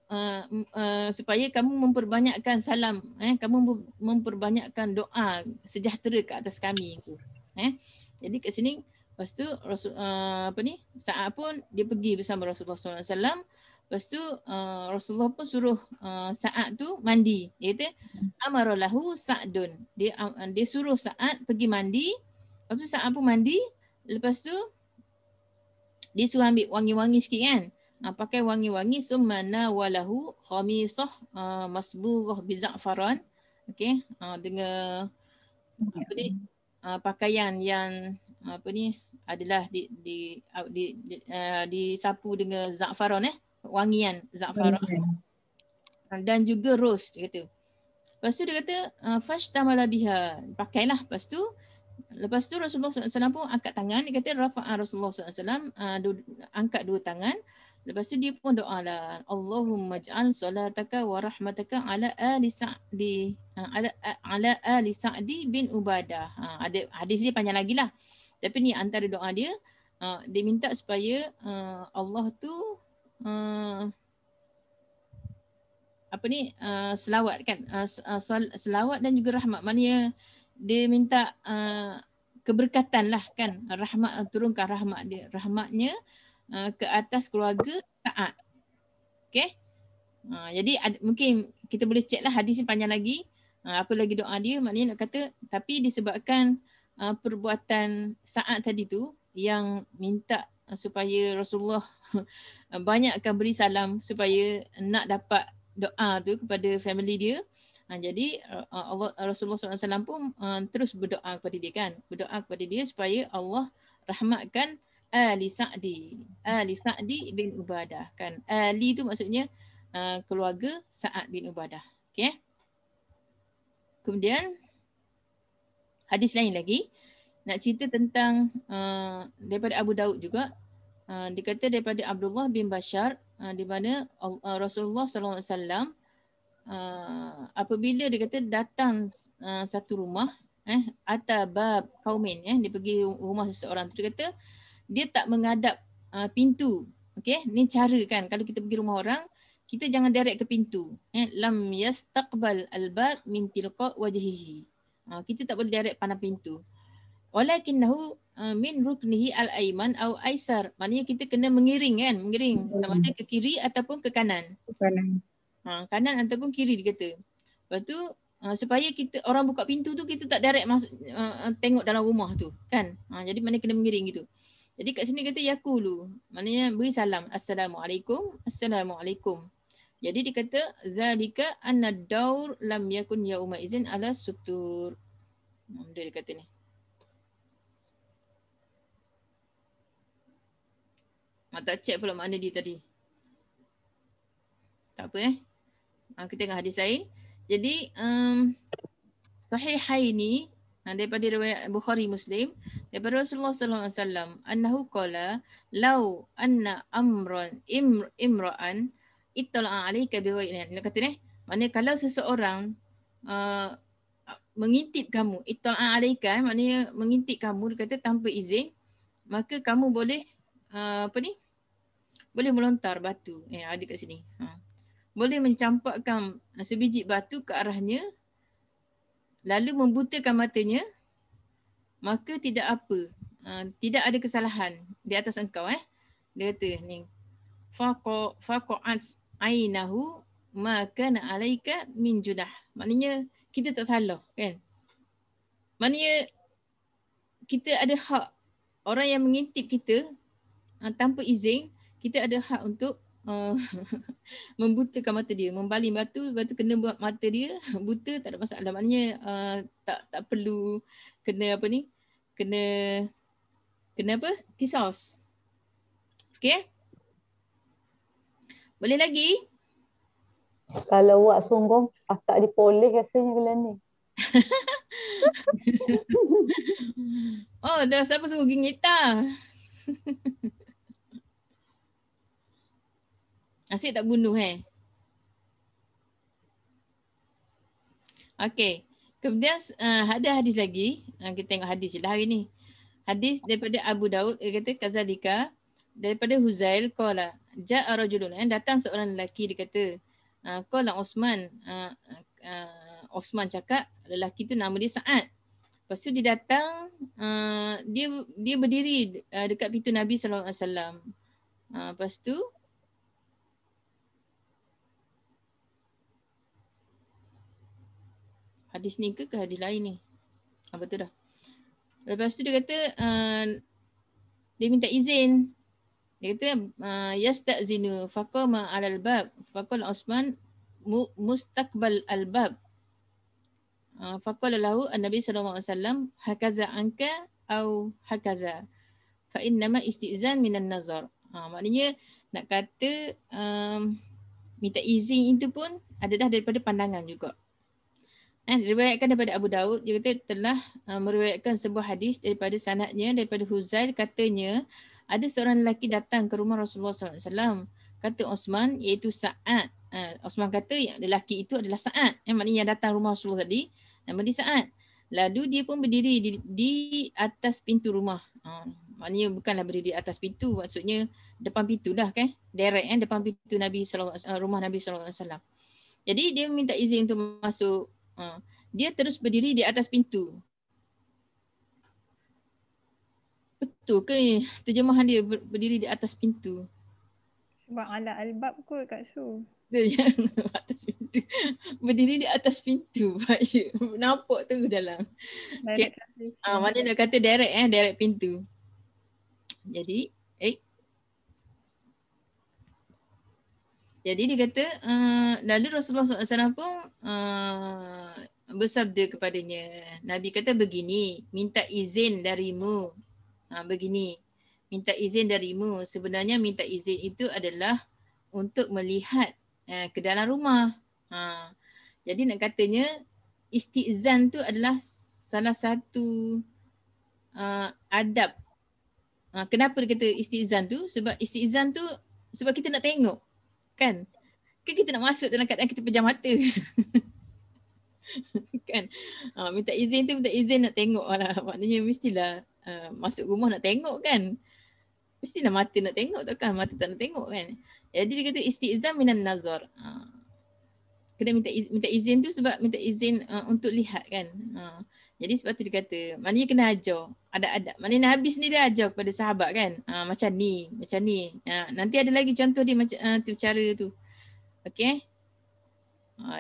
supaya kamu memperbanyakkan salam. Kamu memperbanyakkan doa sejahtera ke atas kami. Jadi kat sini lepas tu Sa'ad pun dia pergi bersama Rasulullah SAW. Lepas tu Rasulullah pun suruh Sa'ad tu mandi. Dia kata amaralahu Sa'dun. Dia suruh Sa'ad pergi mandi. Lepas tu Sa'ad pun mandi. Lepas tu dia suruh ambil wangi-wangi sikit kan. Pakai wangi-wangi. Summana walahu khamisah masbughah biza'faran. Okey, dengan pakaian yang adalah disapu dengan za'faran wangian za'faran dan juga ros dia kata. Lepas tu dia kata fashtamala biha, pakailah. Lepas tu Rasulullah SAW pun angkat tangan. Dia kata rafa'a Rasulullah SAW angkat 2 tangan. Lepas tu dia pun doa lah, Allahumma ij'al salataka wa rahmataka ala ali Sa'di ala ali Sa'di bin Ubadah. Ada hadis dia panjang lagi lah. Tapi ni antara doa dia, dia minta supaya Allah tu selawat kan, selawat dan juga rahmat. Maknanya dia minta keberkatan lah kan, rahmat, turunkan rahmat dia, rahmatnya ke atas keluarga Sa'ad. Okay. Jadi mungkin kita boleh check lah hadis ni panjang lagi. Apa lagi doa dia, maknanya nak kata tapi disebabkan perbuatan Sa'ad tadi tu yang minta supaya Rasulullah banyakkan beri salam supaya nak dapat doa tu kepada family dia. Jadi Rasulullah SAW pun terus berdoa kepada dia kan. Berdoa kepada dia supaya Allah rahmatkan Ali Sa'di bin Ubadah kan. Ali tu maksudnya keluarga Sa'ad bin Ubadah. Okay. Kemudian hadis lain lagi nak cerita tentang daripada Abu Daud juga. Dia kata daripada Abdullah bin Bashar di mana Rasulullah SAW apabila dia kata datang satu rumah atabab kaumin, dia pergi rumah seseorang tu, dia kata dia tak menghadap pintu. Okey, ni cara kan kalau kita pergi rumah orang, kita jangan direct ke pintu. Lam yastaqbal albab min tilqa wajhihi. Kita tak boleh direct pandang pintu. Walakinnahu min ruknihi al-aiman au aisar. Maknanya kita kena mengiring kan, mengiring sama ada ke kiri ataupun ke kanan. Kanan ataupun kiri dia kata. Lepas tu supaya kita orang buka pintu tu kita tak direct masuk tengok dalam rumah tu kan. Jadi maknanya kena mengiring gitu. Jadi kat sini kata yaqulu, maknanya beri salam, assalamualaikum, assalamualaikum. Jadi dia kata zalika anna daur lam yakun yauma izin ala sutur. Dia kata ni. Tak check pula makna dia tadi. Tak apa kita tengok hadis lain. Jadi Sahihaini daripada riwayat Bukhari Muslim daripada Rasulullah sallallahu alaihi wasallam annahu qala law anna amran imra'an ittala'a 'alaika bighayri. Dia kata ni, maknanya kalau seseorang mengintip kamu, ittala'a 'alaika maknanya mengintip kamu, dia kata tanpa izin, maka kamu boleh boleh melontar batu. Ada kat sini. Boleh mencampakkan sebiji batu ke arahnya lalu membutakan matanya, maka tidak apa, tidak ada kesalahan di atas engkau. Dia kata ni faqa'at ainahu ma kana alaika min junah. Maknanya kita tak salah kan. Maknanya kita ada hak, orang yang mengintip kita tanpa izin, kita ada hak untuk membutakan mata dia, membaling batu kena buat mata dia buta, tak ada masalah. Maknanya tak perlu kena kena kisos. Okey? Boleh lagi? Kalau awak sungguh tak dipolis rasanya gelan ni. Oh, dah siapa suruh gitar? Asyik tak bunuh Okey. Kemudian ada hadis lagi. Kita tengok hadis je lah hari ni. Hadis daripada Abu Daud, dia kata kazalika daripada Huzail qala ja'a rajulun, datang seorang lelaki, dia kata qala Osman, Osman cakap lelaki tu nama dia Sa'ad. Lepas tu dia datang, dia berdiri dekat pintu Nabi sallallahu alaihi wasallam. Lepas tu hadis ni ke hadis lain ni? Betul dah. Lepas tu dia kata dia minta izin. Dia kata yastazinu faqama 'alal bab faqala Osman mustaqbal al-bab. Faqala lahu an-nabi sallallahu alaihi wasallam hakaza anka au hakaza fa innama istizan minan nazar. Maknanya nak kata minta izin itu pun ada dah daripada pandangan juga. Diriwayatkan daripada Abu Daud, dia kata telah meriwayatkan sebuah hadis daripada sanadnya daripada Huzail, katanya ada seorang lelaki datang ke rumah Rasulullah SAW. Kata Osman, iaitu Sa'ad. Osman kata yang lelaki itu adalah Sa'ad. Maknanya yang datang rumah Rasulullah tadi, nama dia Sa'ad. Lalu dia pun berdiri di atas pintu rumah. Maknanya bukanlah berdiri di atas pintu, maksudnya depan pintu dah kan. Direct depan pintu Nabi rumah Nabi SAW. Jadi dia minta izin untuk masuk. Dia terus berdiri di atas pintu. Betul ke ni? Terjemahan dia berdiri di atas pintu. Sebab ala albab kot Kak Su. Dia yang atas pintu. Berdiri di atas pintu. Nampak tu dalam. Okay. Mana nak kata direct direct pintu. Jadi Jadi dia kata lalu Rasulullah SAW pun bersabda kepadanya. Nabi kata begini, minta izin darimu. Begini, minta izin darimu. Sebenarnya minta izin itu adalah untuk melihat ke dalam rumah. Jadi nak katanya istizan tu adalah salah satu adab. Kenapa dia kata istizan tu? Sebab istizan tu sebab kita nak tengok. Kan kita nak masuk dalam keadaan kita pejam mata. Kan minta izin tu, minta izin nak tengok lah. Maknanya mestilah masuk rumah nak tengok kan. Mestilah mata nak tengok takkan mata tak nak tengok kan. Jadi dia kata istizan minan nazar. Kena minta izin tu sebab minta izin untuk lihat kan. Jadi sebab tu dia kata maknanya kena ajar. Ada adab. Maknanya Nabi sendiri ajar kepada sahabat kan. Macam ni. Nanti ada lagi contoh dia macam tu cara tu. Okey.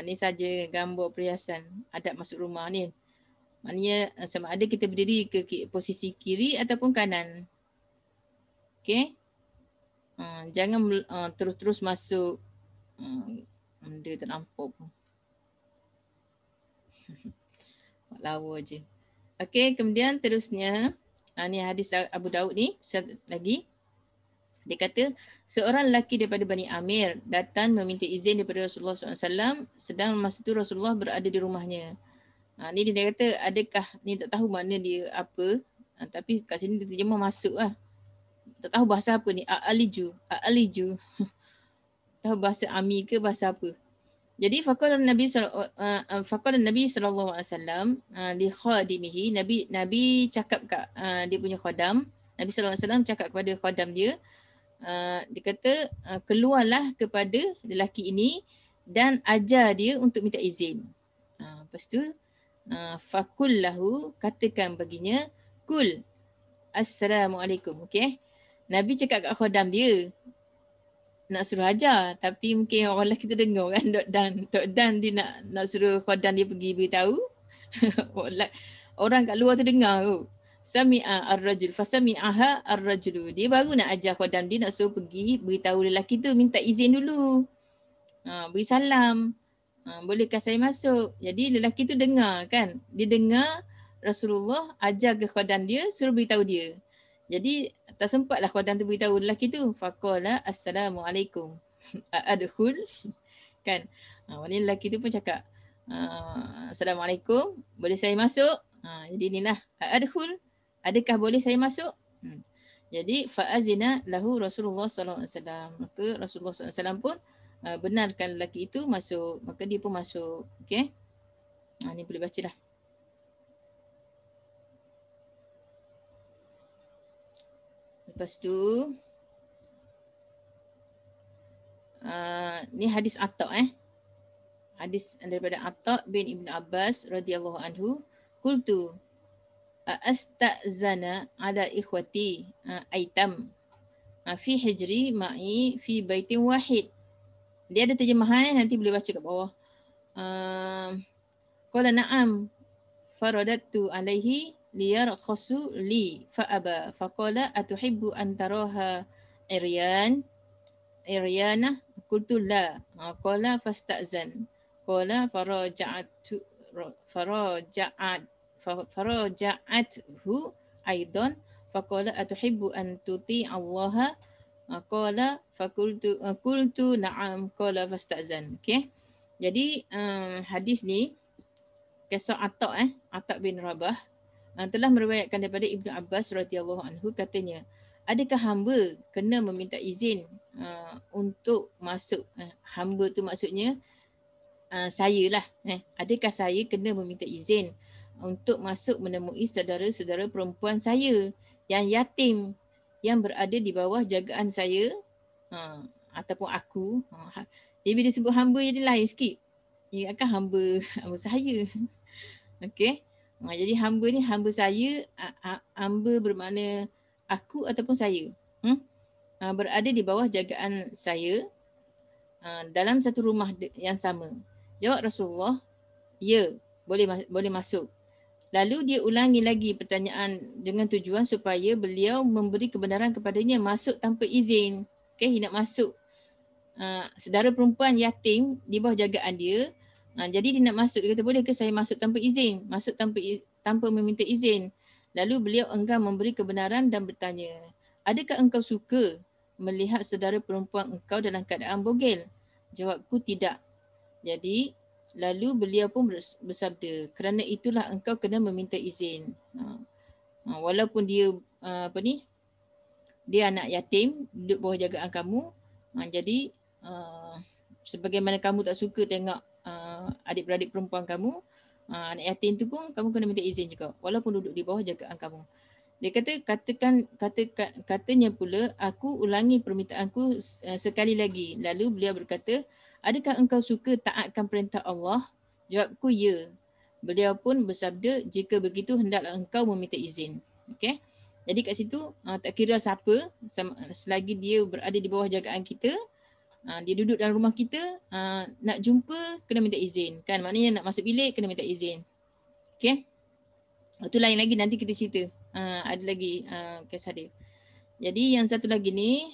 Ni saja gambar perhiasan adab masuk rumah ni. Maknanya sama ada kita berdiri ke posisi kiri ataupun kanan. Okey. Jangan terus-terus masuk dia terlampau pun. Lawa je. Okey, kemudian terusnya ni hadis Abu Daud ni lagi. Dia kata seorang lelaki daripada Bani Amir datang meminta izin daripada Rasulullah SAW sedang masa itu Rasulullah berada di rumahnya. Ni dia kata adakah ni tak tahu makna dia apa, tapi kat sini dia terjemah masuk lah. Tak tahu bahasa apa ni, a'aliju. Tahu bahasa Ami ke bahasa apa. Jadi faqala Nabi sallallahu alaihi wasallam li khadimihi, Nabi cakap kat dia punya khadam. Nabi sallallahu alaihi wasallam cakap kepada khadam dia, dia kata keluarlah kepada lelaki ini dan ajar dia untuk minta izin. Lepas tu faqul lahu, katakan baginya, kul assalamualaikum. Okey. Nabi cakap kat khadam dia nak suruh ajar, tapi mungkin orang lelaki tu dengar kan, Dok Dan dia nak suruh khadam dia pergi beritahu. Orang kat luar tu dengar tu. Sami'a ar-rajul fasami'aha ar-rajulu. Dia baru nak ajar khadam dia nak suruh pergi beritahu lelaki tu minta izin dulu. Beri salam. Bolehkah saya masuk? Jadi lelaki tu dengar kan. Dia dengar Rasulullah ajar ke khadam dia suruh beritahu dia. Jadi tak sempatlah khadam tu beritahu lelaki tu. Faqala assalamualaikum. Adkhul. Kan. Maknanya lelaki tu pun cakap assalamualaikum. Boleh saya masuk? Jadi inilah adkhul. Adakah boleh saya masuk? Jadi fa'azina lahu Rasulullah sallallahu alaihi wasallam. Maka Rasulullah sallallahu alaihi wasallam pun benarkan lelaki itu masuk. Maka dia pun masuk. Okey. Ni boleh baca dah. Lepas tu ni hadis Atta hadis daripada Atta bin Ibn Abbas radhiyallahu anhu, qultu astazana ala ikhwati aitam fi hijri ma'i fi baitin wahid. Dia ada terjemahan, nanti boleh baca kat bawah. Qala na'am faradatu alaihi liyarkhasu li fa'aba faqala atuhibbu an taraha iryana qultu la qala fasta'zan qala faraja'athu aidan faqala atuhibbu an tuti Allah qala qultu na'am qala fasta'zan. Okey, jadi hadis ni kisah Atta bin Rabah telah meriwayatkan daripada Ibnu Abbas radhiyallahu anhu, katanya, adakah hamba kena meminta izin untuk masuk? Hamba tu maksudnya saya lah. Adakah saya kena meminta izin untuk masuk menemui saudara-saudara perempuan saya yang yatim yang berada di bawah jagaan saya ataupun aku. Jadi bila sebut hamba jadi lain sikit. Dia akan hamba saya. Okey. Jadi hamba ni hamba saya, hamba bermakna aku ataupun saya. Berada di bawah jagaan saya dalam satu rumah yang sama. Jawab Rasulullah, ya, boleh masuk. Lalu dia ulangi lagi pertanyaan dengan tujuan supaya beliau memberi kebenaran kepadanya masuk tanpa izin. Okey, nak masuk saudara perempuan yatim di bawah jagaan dia. Jadi dia nak masuk, dia kata boleh ke saya masuk tanpa izin? Masuk tanpa meminta izin. Lalu beliau enggan memberi kebenaran dan bertanya, adakah engkau suka melihat saudara perempuan engkau dalam keadaan bogel? Jawabku tidak. Jadi lalu beliau pun bersabda, kerana itulah engkau kena meminta izin. Walaupun dia dia anak yatim duduk bawah jagaan kamu. Jadi sebagaimana kamu tak suka tengok adik-beradik perempuan kamu, anak yatim tu pun kamu kena minta izin juga walaupun duduk di bawah jagaan kamu. Dia kata katanya pula, aku ulangi permintaanku sekali lagi. Lalu beliau berkata, adakah engkau suka taatkan perintah Allah? Jawabku, ya. Beliau pun bersabda, jika begitu hendaklah engkau meminta izin. Okey. Jadi kat situ tak kira siapa, selagi dia berada di bawah jagaan kita, dia duduk dalam rumah kita, nak jumpa kena minta izin. Kan maknanya nak masuk bilik kena minta izin. Okey. Itu lain lagi, nanti kita cerita. Ada lagi kisah dia. Jadi yang satu lagi ni,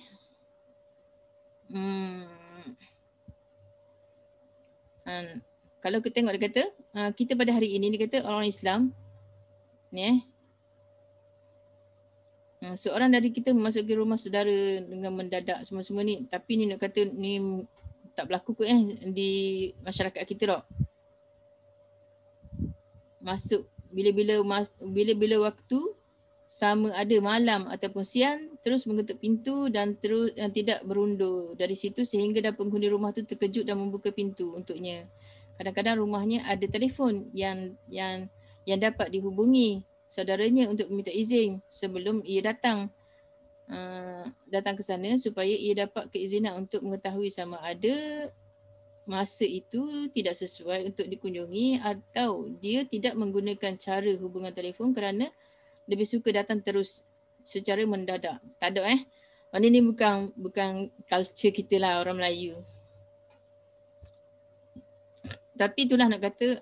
kalau kita tengok dia kata, kita pada hari ini dia kata orang Islam ni seorang dari kita memasuki rumah saudara dengan mendadak semua-semua ni, tapi ni nak kata ni tak berlaku kot di masyarakat kita tak. Masuk bila-bila waktu, sama ada malam ataupun siang, terus mengetuk pintu dan terus tidak berundur dari situ sehingga dah penghuni rumah tu terkejut dan membuka pintu untuknya. Kadang-kadang rumahnya ada telefon yang dapat dihubungi saudaranya untuk meminta izin sebelum ia datang ke sana supaya ia dapat keizinan untuk mengetahui sama ada masa itu tidak sesuai untuk dikunjungi atau dia tidak menggunakan cara hubungan telefon kerana lebih suka datang terus secara mendadak. Tak ada Maknanya ni bukan culture kita lah orang Melayu. Tapi itulah nak kata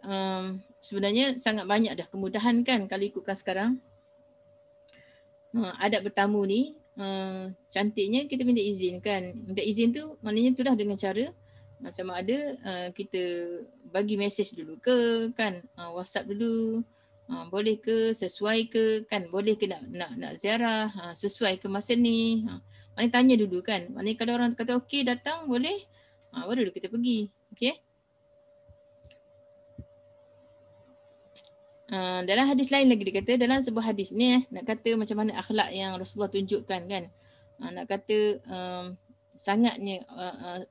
sebenarnya sangat banyak dah kemudahan kan kalau ikutkan sekarang. Adab bertamu ni cantiknya kita minta izin kan. Minta izin tu maknanya itulah dengan cara sama ada kita bagi mesej dulu ke kan, WhatsApp dulu. Boleh ke, sesuai ke kan, boleh ke nak ziarah, sesuai ke masa ni. Maknanya tanya dulu kan. Maknanya kalau orang kata okey datang boleh, baru kita pergi. Okey. Dalam hadis lain lagi dia kata, dalam sebuah hadis ni nak kata macam mana akhlak yang Rasulullah tunjukkan kan. Nak kata sangatnya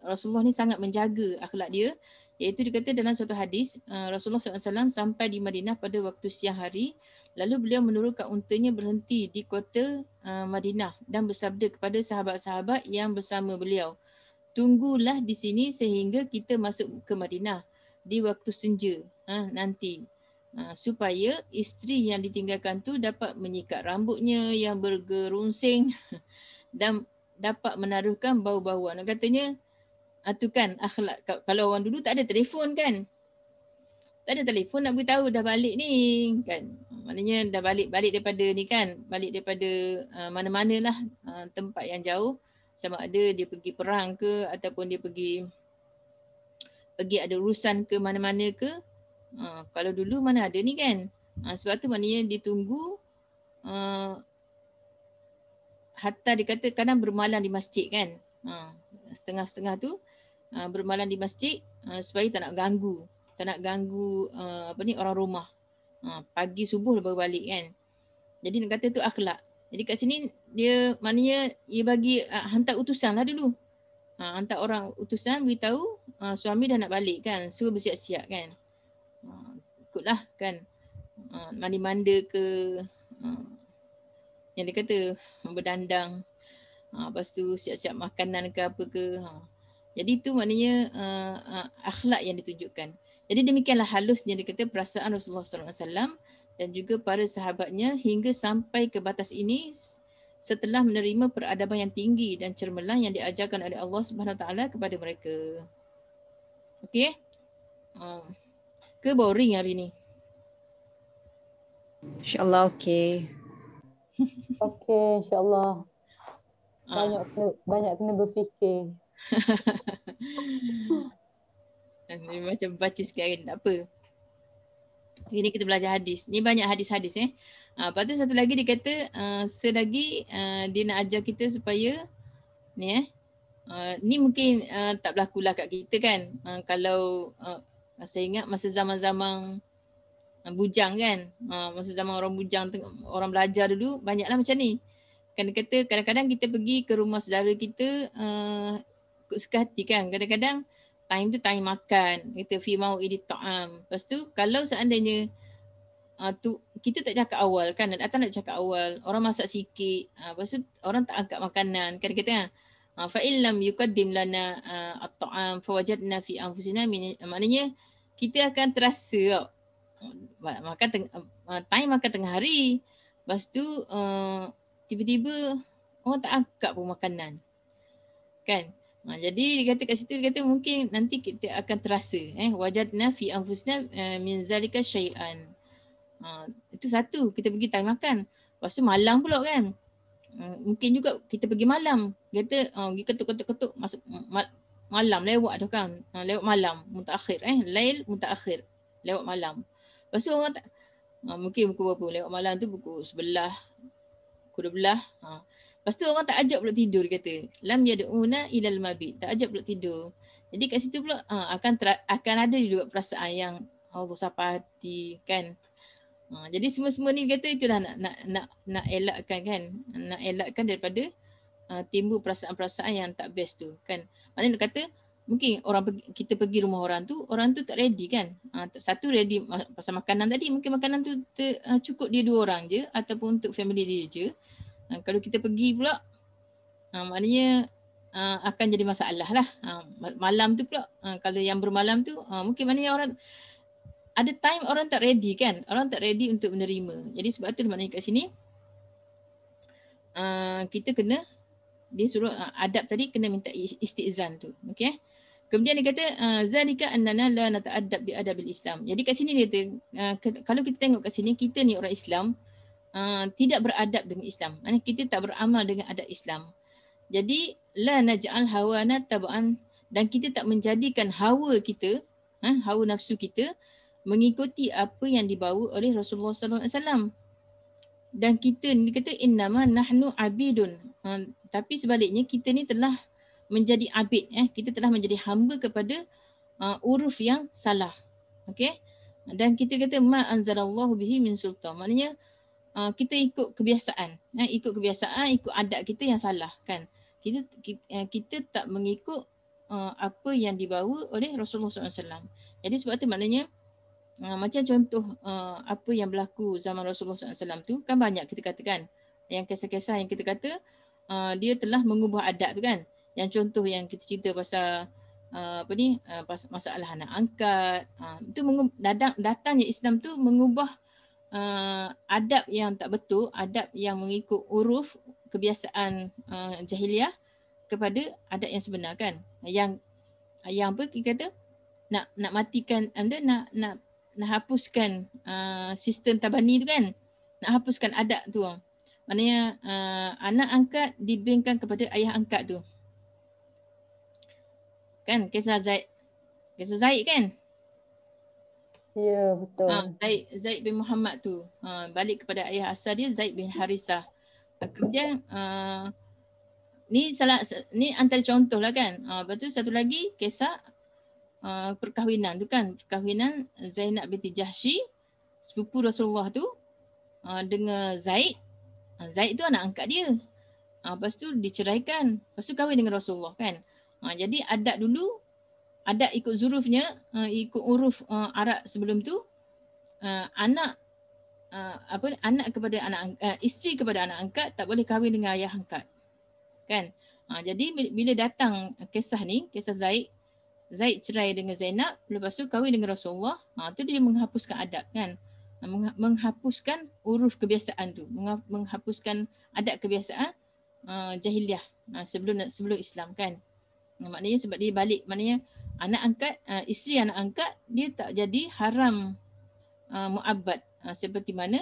Rasulullah ni sangat menjaga akhlak dia. Iaitu dikata dalam suatu hadis, Rasulullah SAW sampai di Madinah pada waktu siang hari. Lalu beliau menurunkan untanya berhenti di kota Madinah dan bersabda kepada sahabat-sahabat yang bersama beliau, tunggulah di sini sehingga kita masuk ke Madinah di waktu senja nanti. Supaya isteri yang ditinggalkan tu dapat menyikat rambutnya yang bergerunsing dan dapat menaruhkan bau-bauan. Katanya tu kan akhlak. Kalau orang dulu tak ada telefon kan. Tak ada telefon nak beritahu dah balik ni kan. Maknanya dah balik daripada ni kan. Balik daripada mana-mana lah tempat yang jauh. Sama ada dia pergi perang ke ataupun dia pergi ada urusan ke mana-mana ke. Kalau dulu mana ada ni kan. Sebab tu maknanya ditunggu hatta dikata kadang bermalam di masjid kan. Setengah-setengah tu bermalam di masjid supaya tak nak ganggu orang rumah. Pagi subuh baru balik kan. Jadi nak kata tu akhlak. Jadi kat sini dia maknanya dia bagi hantar utusan lah dulu. Hantar orang utusan beritahu suami dah nak balik kan. Suruh bersiap-siap kan. Ikutlah kan. mandi-manda ke, yang dia kata berdandang, lepas tu siap-siap makanan ke apa ke. Jadi itu maknanya akhlak yang ditunjukkan. Jadi demikianlah halusnya dia kata perasaan Rasulullah SAW dan juga para sahabatnya hingga sampai ke batas ini setelah menerima peradaban yang tinggi dan cermelang yang diajarkan oleh Allah Subhanahu Wa Taala kepada mereka. Okey? Ke boring hari ni? InsyaAllah okey. Okey, insyaAllah. Banyak kena berfikir. Ni macam baca sikit hari ni, tak apa. Ini kita belajar hadis. Ni banyak hadis-hadis lepas tu satu lagi dia kata selagi dia nak ajar kita supaya ni ni mungkin tak berlakulah kat kita kan. Kalau saya ingat masa zaman-zaman bujang kan. Masa zaman orang bujang, orang belajar dulu banyaklah macam ni. Kan dia kata kadang-kadang kita pergi ke rumah saudara kita ikut suka hati kan. Kadang-kadang time tu time makan. Kita fi mau'idi ta'am. Lepas tu kalau seandainya tu kita tak cakap awal kan. Datang nak cakap awal. Orang masak sikit. Lepas tu orang tak angkat makanan. Kan dia kata fa illam yuqaddim lana at-ta'am fa wajadna fi anfusina maknanya kita akan terasa makan time makan tengah hari. Lepas tu tiba-tiba orang tak angkat pun makanan. Kan? Jadi dia kata kat situ dia kata mungkin nanti kita akan terasa wajadna fi anfusina min zalika syai'an. Itu satu, kita pergi time makan. Lepas tu malam pula kan. Mungkin juga kita pergi malam. Dia kata pergi ketuk-ketuk masuk malam lewat dah kan. Lewat malam mutaakhir lail mutaakhir. Lewat malam. Lepas tu orang tak mungkin pukul berapa? Lewat malam tu pukul 11, pukul 12. Lepas tu orang tak ajak pula tidur dia kata. Lam yad'una ilal mabit. Tak ajak pula tidur. Jadi kat situ pula akan ada juga perasaan yang Allah sapa hati kan. Jadi semua-semua ni dia kata itulah nak elakkan kan. Nak elakkan daripada timbul perasaan-perasaan yang tak best tu kan. Maknanya dia kata mungkin kita pergi rumah orang tu tak ready kan. Satu ready pasal makanan tadi, mungkin makanan tu cukup dia 2 orang je ataupun untuk family dia je. Kalau kita pergi pula maknanya akan jadi masalah lah. Malam tu pula kalau yang bermalam tu mungkin maknanya orang ada time orang tak ready kan. Orang tak ready untuk menerima. Jadi sebab tu maknanya kat sini kita kena dia suruh adab tadi kena minta istizan tu. Okey. Kemudian dia kata zalika annana la nata'addab bi adabil Islam. Jadi kat sini dia kata kalau kita tengok kat sini kita ni orang Islam tidak beradab dengan Islam. Maksudnya kita tak beramal dengan adab Islam. Jadi la naj'al hawana tab'an dan kita tak menjadikan hawa kita, hawa nafsu kita mengikuti apa yang dibawa oleh Rasulullah sallallahu alaihi wasallam. Dan kita ni kata innama nahnu abidun. Tapi sebaliknya kita ni telah menjadi abid, kita telah menjadi hamba kepada uruf yang salah. Okey? Dan kita kata ma anzalallahu bihi min sultan. Maknanya kita ikut kebiasaan, ikut adat kita yang salah kan. Kita tak mengikut apa yang dibawa oleh Rasulullah SAW. Jadi sebab tu maknanya macam contoh apa yang berlaku zaman Rasulullah SAW tu kan banyak kita katakan. Yang kisah-kisah yang kita kata dia telah mengubah adat tu kan. Yang contoh yang kita cerita pasal masalah anak angkat. Itu datangnya Islam tu mengubah adab yang tak betul, adab yang mengikut uruf kebiasaan jahiliah kepada adab yang sebenar kan. Yang apa kita kata nak matikan nak hapuskan sistem tabani tu kan. Nak hapuskan adab tu. Maknanya anak angkat diberikan kepada ayah angkat tu. Kan kisah Zaid kan? Ya, betul. Zaid bin Muhammad tu balik kepada ayah asal dia Zaid bin Harisah. Kemudian ni antara contoh lah kan. Lepas tu satu lagi kisah perkahwinan tu kan. Perkahwinan Zainab binti Jahsy sepupu Rasulullah tu dengan Zaid. Zaid tu anak angkat dia. Lepas tu diceraikan. Lepas tu kahwin dengan Rasulullah kan. Jadi adat dulu, adat ikut zurufnya, ikut uruf Arab sebelum tu, anak anak kepada isteri kepada anak angkat tak boleh kahwin dengan ayah angkat. Kan? Jadi bila datang kisah ni, kisah Zaid cerai dengan Zainab, lepas tu kahwin dengan Rasulullah, tu dia menghapuskan adab kan. Menghapuskan uruf kebiasaan tu, menghapuskan adat kebiasaan jahiliah sebelum Islam kan. Maknanya sebab dia balik, maknanya anak angkat, isteri anak angkat dia tak jadi haram muabbad seperti mana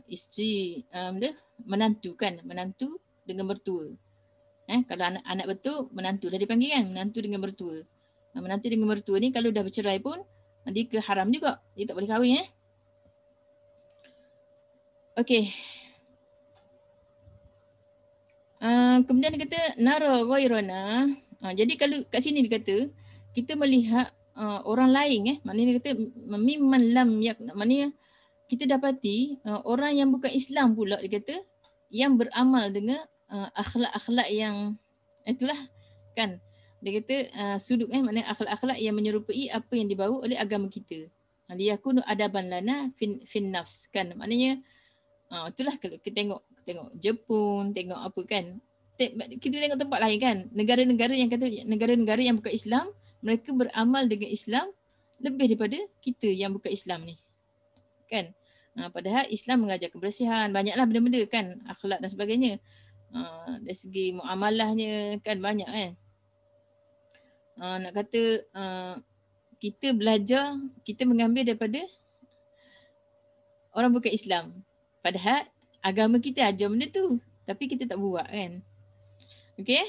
isteri menantu kan, menantu dengan mertua. Kalau anak betul menantu dah dipanggil kan, menantu dengan mertua. Menantu dengan mertua ni kalau dah bercerai pun dia ke haram juga, dia tak boleh kahwin. Okey. Kemudian dia kata nara ghairana. Jadi kalau kat sini dia kata kita melihat orang lain maknanya dia kata mimman lam maknanya kita dapati orang yang bukan Islam pula dia kata yang beramal dengan akhlak-akhlak yang itulah kan. Dia kata suduk maknanya akhlak-akhlak yang menyerupai apa yang dibawa oleh agama kita. Liyakunu adaban lana fin nafs kan. Maknanya itulah kalau kita tengok Jepun, tengok apa kan. Kita tengok tempat lain kan. Negara-negara yang kata negara-negara yang bukan Islam, mereka beramal dengan Islam lebih daripada kita yang bukan Islam ni. Kan? Padahal Islam mengajar kebersihan, banyaklah benda-benda kan, akhlak dan sebagainya. Dari segi muamalahnya kan banyak kan. Nak kata kita belajar, kita mengambil daripada orang bukan Islam. Padahal agama kita ajar benda tu, tapi kita tak buat kan. Okey?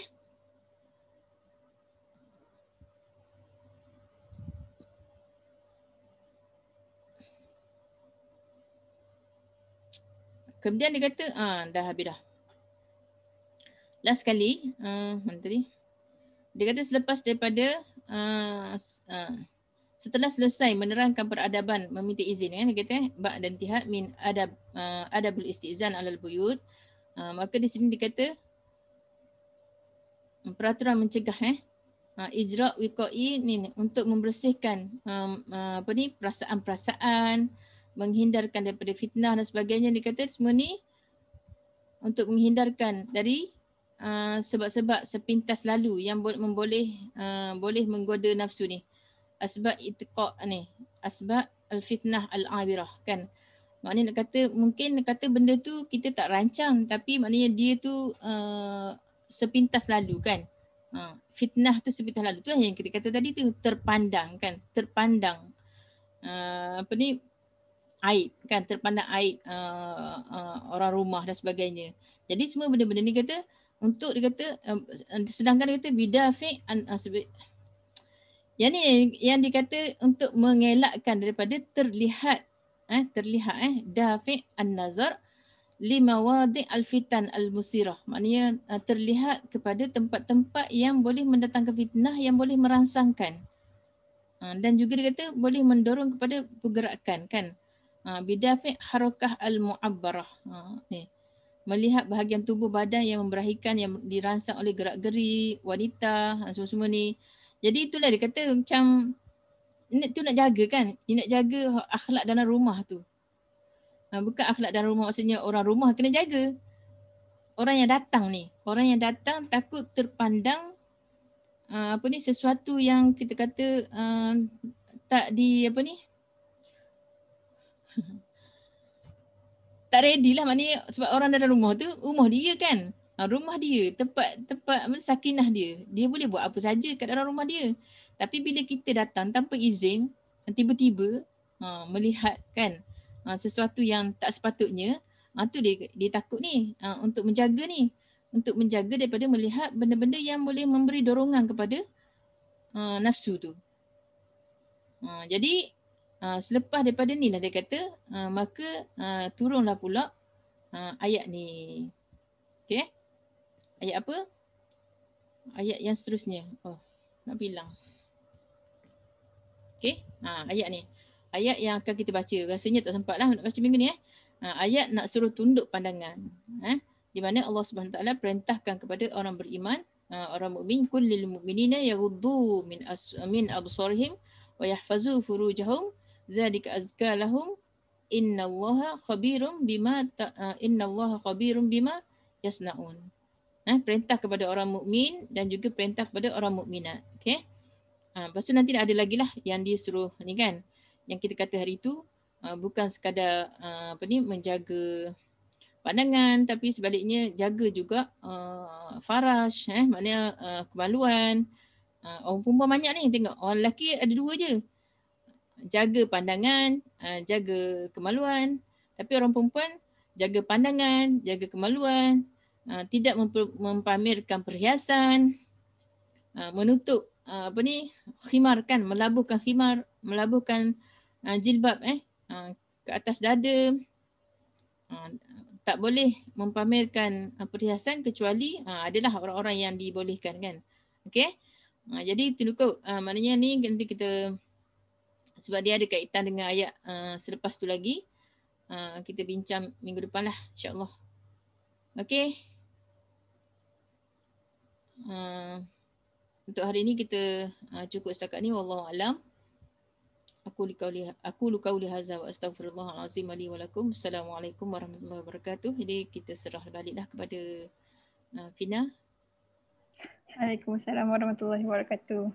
Kemudian dia kata, dah habis dah. Last sekali, mana tadi? Dia kata selepas daripada, setelah selesai menerangkan peradaban meminta izin, dia kata, ba'da intihad min adabul istizan alal buyut, maka di sini dia kata, peraturan mencegah, ijra' wiqa'i ni untuk membersihkan perasaan-perasaan, menghindarkan daripada fitnah dan sebagainya. Dia kata semua ni untuk menghindarkan dari sebab-sebab sepintas lalu yang boleh menggoda nafsu ni. Asbab itiqa' ni, asbab al-fitnah al-abirah kan. Maknanya nak kata mungkin nak kata benda tu kita tak rancang, tapi maknanya dia tu sepintas lalu kan. Fitnah tu sepintas lalu tu yang kita kata tadi tu terpandang kan, terpandang aib kan, terpandang aib orang rumah dan sebagainya. Jadi semua benda-benda ni kata untuk dia kata sedangkan dia kata bidafi yang ni yang dikata untuk mengelakkan daripada terlihat dafi an-nazar limawadi al-fitan al-musirah. Maknanya terlihat kepada tempat-tempat yang boleh mendatangkan fitnah, yang boleh merangsangkan. Dan juga dia kata boleh mendorong kepada pergerakan kan. Bidafi harakah al-mu'abbarah. Ni. Melihat bahagian tubuh badan yang memberahikan, yang dirangsang oleh gerak-gerik wanita, semua-semua ni. Jadi itulah dia kata macam tu nak jaga kan. Dia nak jaga akhlak dalam rumah tu. Bukan akhlak dalam rumah maksudnya orang rumah kena jaga. Orang yang datang ni, orang yang datang takut terpandang sesuatu yang kita kata tak di tak ready lah, maknanya sebab orang dalam rumah tu rumah dia kan. Rumah dia, tempat sakinah dia. Dia boleh buat apa saja kat dalam rumah dia. Tapi bila kita datang tanpa izin, tiba-tiba melihat kan sesuatu yang tak sepatutnya, tu dia takut ni untuk menjaga ni. Untuk menjaga daripada melihat benda-benda yang boleh memberi dorongan kepada nafsu tu. Jadi selepas daripada ni lah dia kata maka turunlah pula ayat ni. Okey. Ayat apa? Ayat yang seterusnya. Nak bilang. Okey. Ayat ni. Ayat yang akan kita baca. Rasanya tak sempat lah nak baca minggu ni. Ayat nak suruh tunduk pandangan. Di mana Allah Subhanahu Wa Taala perintahkan kepada orang beriman, orang mukmin, kullil mu'minina yaghuddu min absarihim wa yahfazu furujahum zalika azka lahum innallaha khabirum bima yasnaun. Perintah kepada orang mukmin dan juga perintah kepada orang mukminat. Okey. Lepas tu nanti ada lagi lah yang dia suruh ni kan. Yang kita kata hari tu bukan sekadar menjaga pandangan, tapi sebaliknya jaga juga faraj, maknanya kemaluan. Orang perempuan banyak ni tengok. Orang lelaki ada 2 je. Jaga pandangan, jaga kemaluan. Tapi orang perempuan jaga pandangan, jaga kemaluan, tidak mempamerkan perhiasan, menutup khimar kan, melabuhkan khimar, melabuhkan jilbab ke atas dada. Tak boleh mempamerkan perhiasan kecuali adalah orang-orang yang dibolehkan kan. Okey. Jadi tunduk maknanya ni nanti kita, sebab dia ada kaitan dengan ayat selepas tu lagi, kita bincang minggu depan lah insya-Allah. Okey. Untuk hari ini kita cukup setakat ni. Wallahu alam. Aku qauli hadza wa astaghfirullahal azim li wa lakum. Assalamualaikum warahmatullahi wabarakatuh. Jadi kita serah baliklah kepada Fina. Waalaikumsalam warahmatullahi wabarakatuh.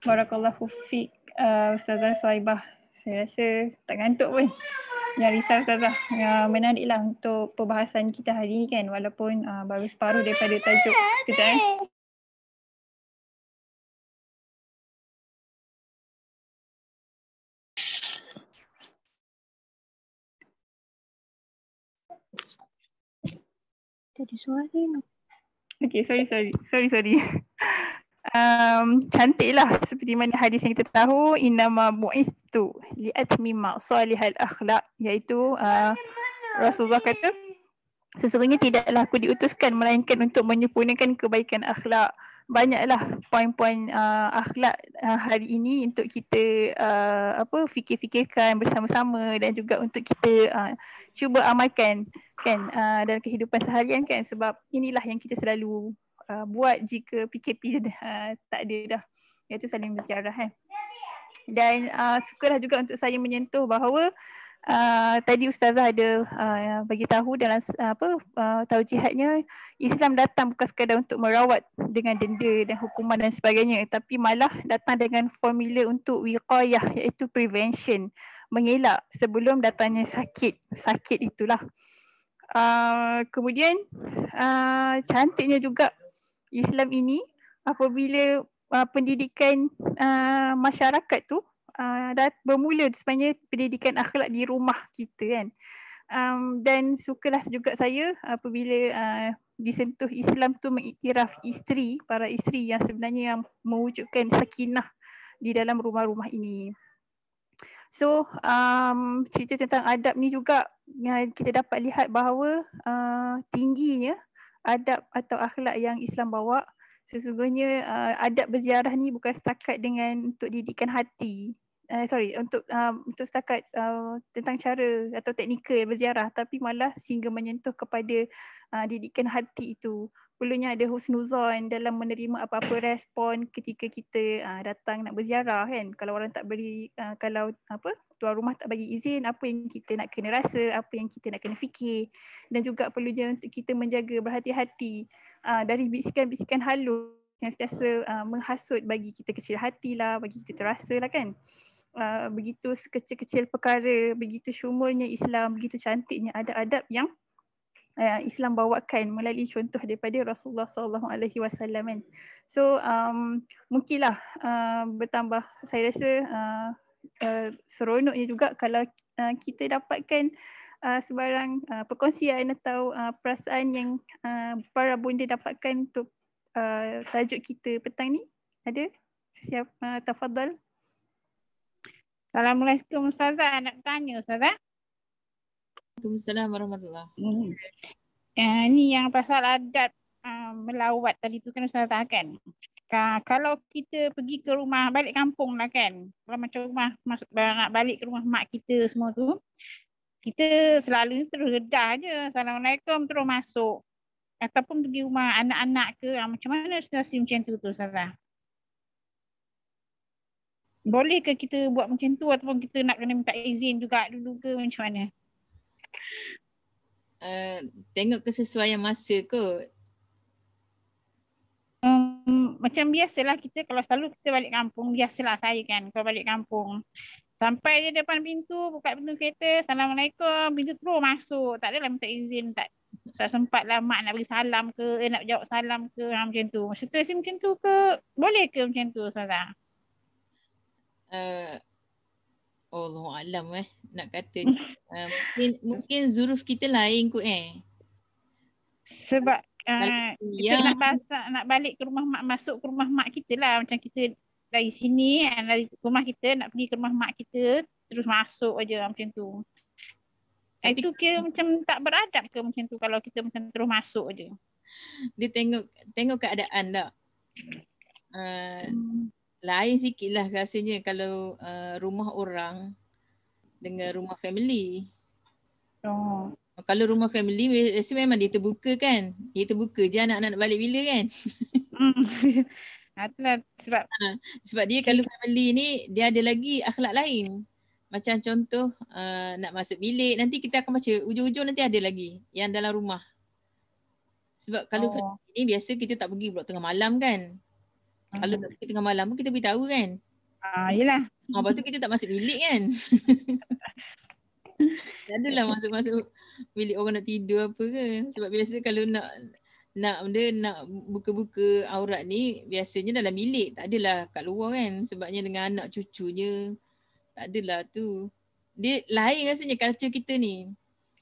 Barakallahu fiik Ustazah Suhaibah. Saya rasa tak ngantuk pun. Yang risau Ustazah. Menariklah untuk perbahasan kita hari ni kan, walaupun baru separuh daripada tajuk. Kejap Tadi suara ni. Okay, sorry. Cantiklah seperti mana hadis yang kita tahu, innama bu'istu li'atmima salihal akhlaq, iaitu Rasulullah kata sesungguhnya tidaklah aku diutuskan melainkan untuk menyempurnakan kebaikan akhlak. Banyaklah poin-poin akhlak hari ini untuk kita fikir-fikirkan bersama-sama dan juga untuk kita cuba amalkan kan dalam kehidupan seharian kan, sebab inilah yang kita selalu buat jika PKP tak ada dah, iaitu saling berziarah kan. Dan sukalah juga untuk saya menyentuh bahawa tadi Ustazah ada bagi tahu dalam taujihatnya, Islam datang bukan sekadar untuk merawat dengan denda dan hukuman dan sebagainya, tapi malah datang dengan formula untuk wiqayah, iaitu prevention, mengelak sebelum datangnya sakit itulah. Kemudian cantiknya juga Islam ini apabila pendidikan masyarakat tu bermula sebenarnya pendidikan akhlak di rumah kita kan. Dan sukalah juga saya apabila disentuh Islam tu mengiktiraf para isteri yang sebenarnya yang mewujudkan sakinah di dalam rumah-rumah ini. So cerita tentang adab ni juga kita dapat lihat bahawa tingginya adab atau akhlak yang Islam bawa. Sesungguhnya adab berziarah ni bukan setakat dengan untuk didikan hati. Untuk setakat tentang cara atau teknikal berziarah, tapi malah sehingga menyentuh kepada didikan hati itu. Perlunya ada husnuzon dalam menerima apa-apa respon ketika kita datang nak berziarah kan. Kalau orang tak beri, tuan rumah tak bagi izin, apa yang kita nak kena rasa, apa yang kita nak kena fikir. Dan juga perlunya untuk kita menjaga berhati-hati dari bisikan-bisikan halus yang sentiasa menghasut bagi kita kecil hati lah, bagi kita terasa lah kan. Begitu sekecil-kecil perkara, begitu syumulnya Islam, begitu cantiknya adab-adab yang Islam bawakan melalui contoh daripada Rasulullah SAW kan. So mungkinlah bertambah, saya rasa seronoknya juga kalau kita dapatkan sebarang perkongsian atau perasaan yang para bonda dapatkan untuk tajuk kita petang ni. Ada? Siapa? Tafadhal. Assalamualaikum Ustazah, nak tanya Ustazah. Waalaikumsalam warahmatullahi. Ni yang pasal adab melawat tadi tu kan Ustazah kan. Kalau kita pergi ke rumah, balik kampung lah kan. Kalau macam rumah, nak balik ke rumah mak kita semua tu, kita selalu terus redah je. Assalamualaikum, terus masuk. Ataupun pergi rumah anak-anak ke, macam mana situasi macam tu Ustazah? boleh ke kita buat macam tu ataupun kita nak kena minta izin juga dulu ke macam mana? Tengok kesesuaian masa kot. Macam biasalah kita kalau selalu kita balik kampung, biasalah saya kan kalau balik kampung. Sampai je depan pintu, buka pintu kereta, Assalamualaikum, pintu terus masuk. Tak adalah minta izin, tak sempat lah mak nak bagi salam ke, nak jawab salam ke, macam tu. Situasi macam tu ke, boleh ke macam tu Ustazah? Allahualam nak kata mungkin zuruf kita lain kot sebab kita nak balik ke rumah mak, masuk ke rumah mak kita lah, macam kita dari sini dari rumah kita nak pergi ke rumah mak kita terus masuk aja macam tu. Itu kira macam tak beradab ke macam tu kalau kita macam terus masuk aja? Dia tengok keadaan tak. Lain sikit lah rasanya kalau rumah orang dengan rumah family. Kalau rumah family biasa memang dia terbuka kan. Dia terbuka je anak-anak nak balik bila kan. Itulah sebab dia kalau family ni dia ada lagi akhlak lain. Macam contoh nak masuk bilik nanti kita akan baca ujung-ujung nanti ada lagi yang dalam rumah. Sebab kalau family ni biasa kita tak pergi pula tengah malam kan. Kalau nak pergi tengah malam pun kita beritahu kan. Yelah. Lepas tu kita tak masuk bilik kan. Tak adalah masuk bilik orang nak tidur apa ke. Sebab biasa kalau nak buka-buka aurat ni biasanya dalam bilik. Tak adalah kat luar kan. Sebabnya dengan anak cucunya. Tak adalah tu. Dia lain rasanya culture kita ni.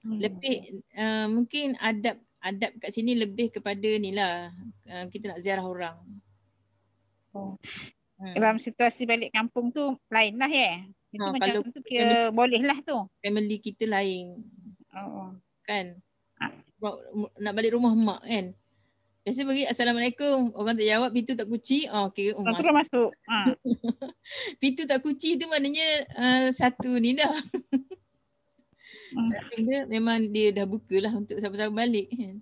Lebih mungkin adab kat sini lebih kepada ni lah. Kita nak ziarah orang. Dalam situasi balik kampung tu lain lah Itu macam tu kira boleh lah tu. Family kita lain. Kan? Nak balik rumah mak kan? Biasa bagi Assalamualaikum. Orang tak jawab, pintu tak kunci. Okay, terus masuk. Pintu tak kunci tu maknanya satu ni dah. Satu dia memang dia dah buka lah untuk siapa-siapa balik kan?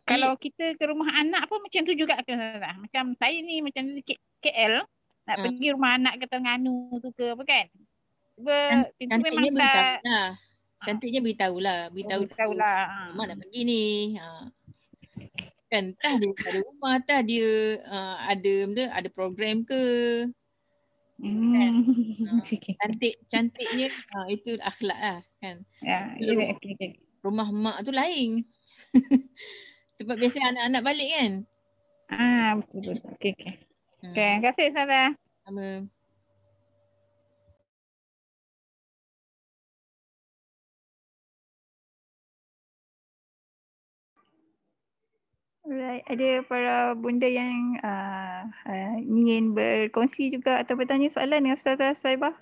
Kalau kita ke rumah anak pun macam tu juga ke Ustazah? Macam saya ni macam di KL nak pergi rumah anak ke Terengganu tu ke apa kan? Pintu memang tak. Cantiknya beritahu lah. Beritahu lah. Mak nak pergi ni. Kan entah dia ada rumah, entah dia ada program ke. Kan? Cantiknya itu akhlak lah kan. Rumah mak tu lain. Tempat biasa anak-anak balik kan? Betul. Okey. Terima kasih Ustazah. Sama. Alright, ada para bunda yang ingin berkongsi juga atau bertanya soalan dengan Ustazah Suhaibah?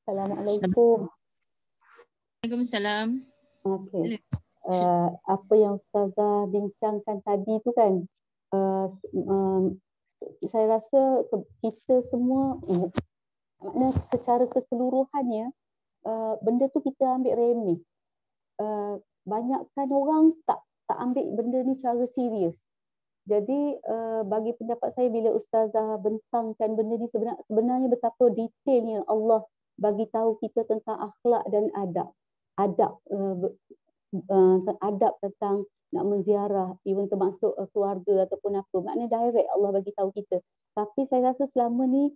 Assalamualaikum. Waalaikumsalam. Okey. Apa yang Ustazah bincangkan tadi tu kan, saya rasa kita semua, maknanya secara keseluruhannya, benda tu kita ambil remeh. Banyakkan orang tak ambil benda ni secara serius. Jadi bagi pendapat saya bila Ustazah bentangkan benda ni sebenarnya betapa detailnya Allah bagi tahu kita tentang akhlak dan adab tentang nak menziarah, even termasuk keluarga ataupun apa. Maknanya direct Allah bagi tahu kita. Tapi saya rasa selama ni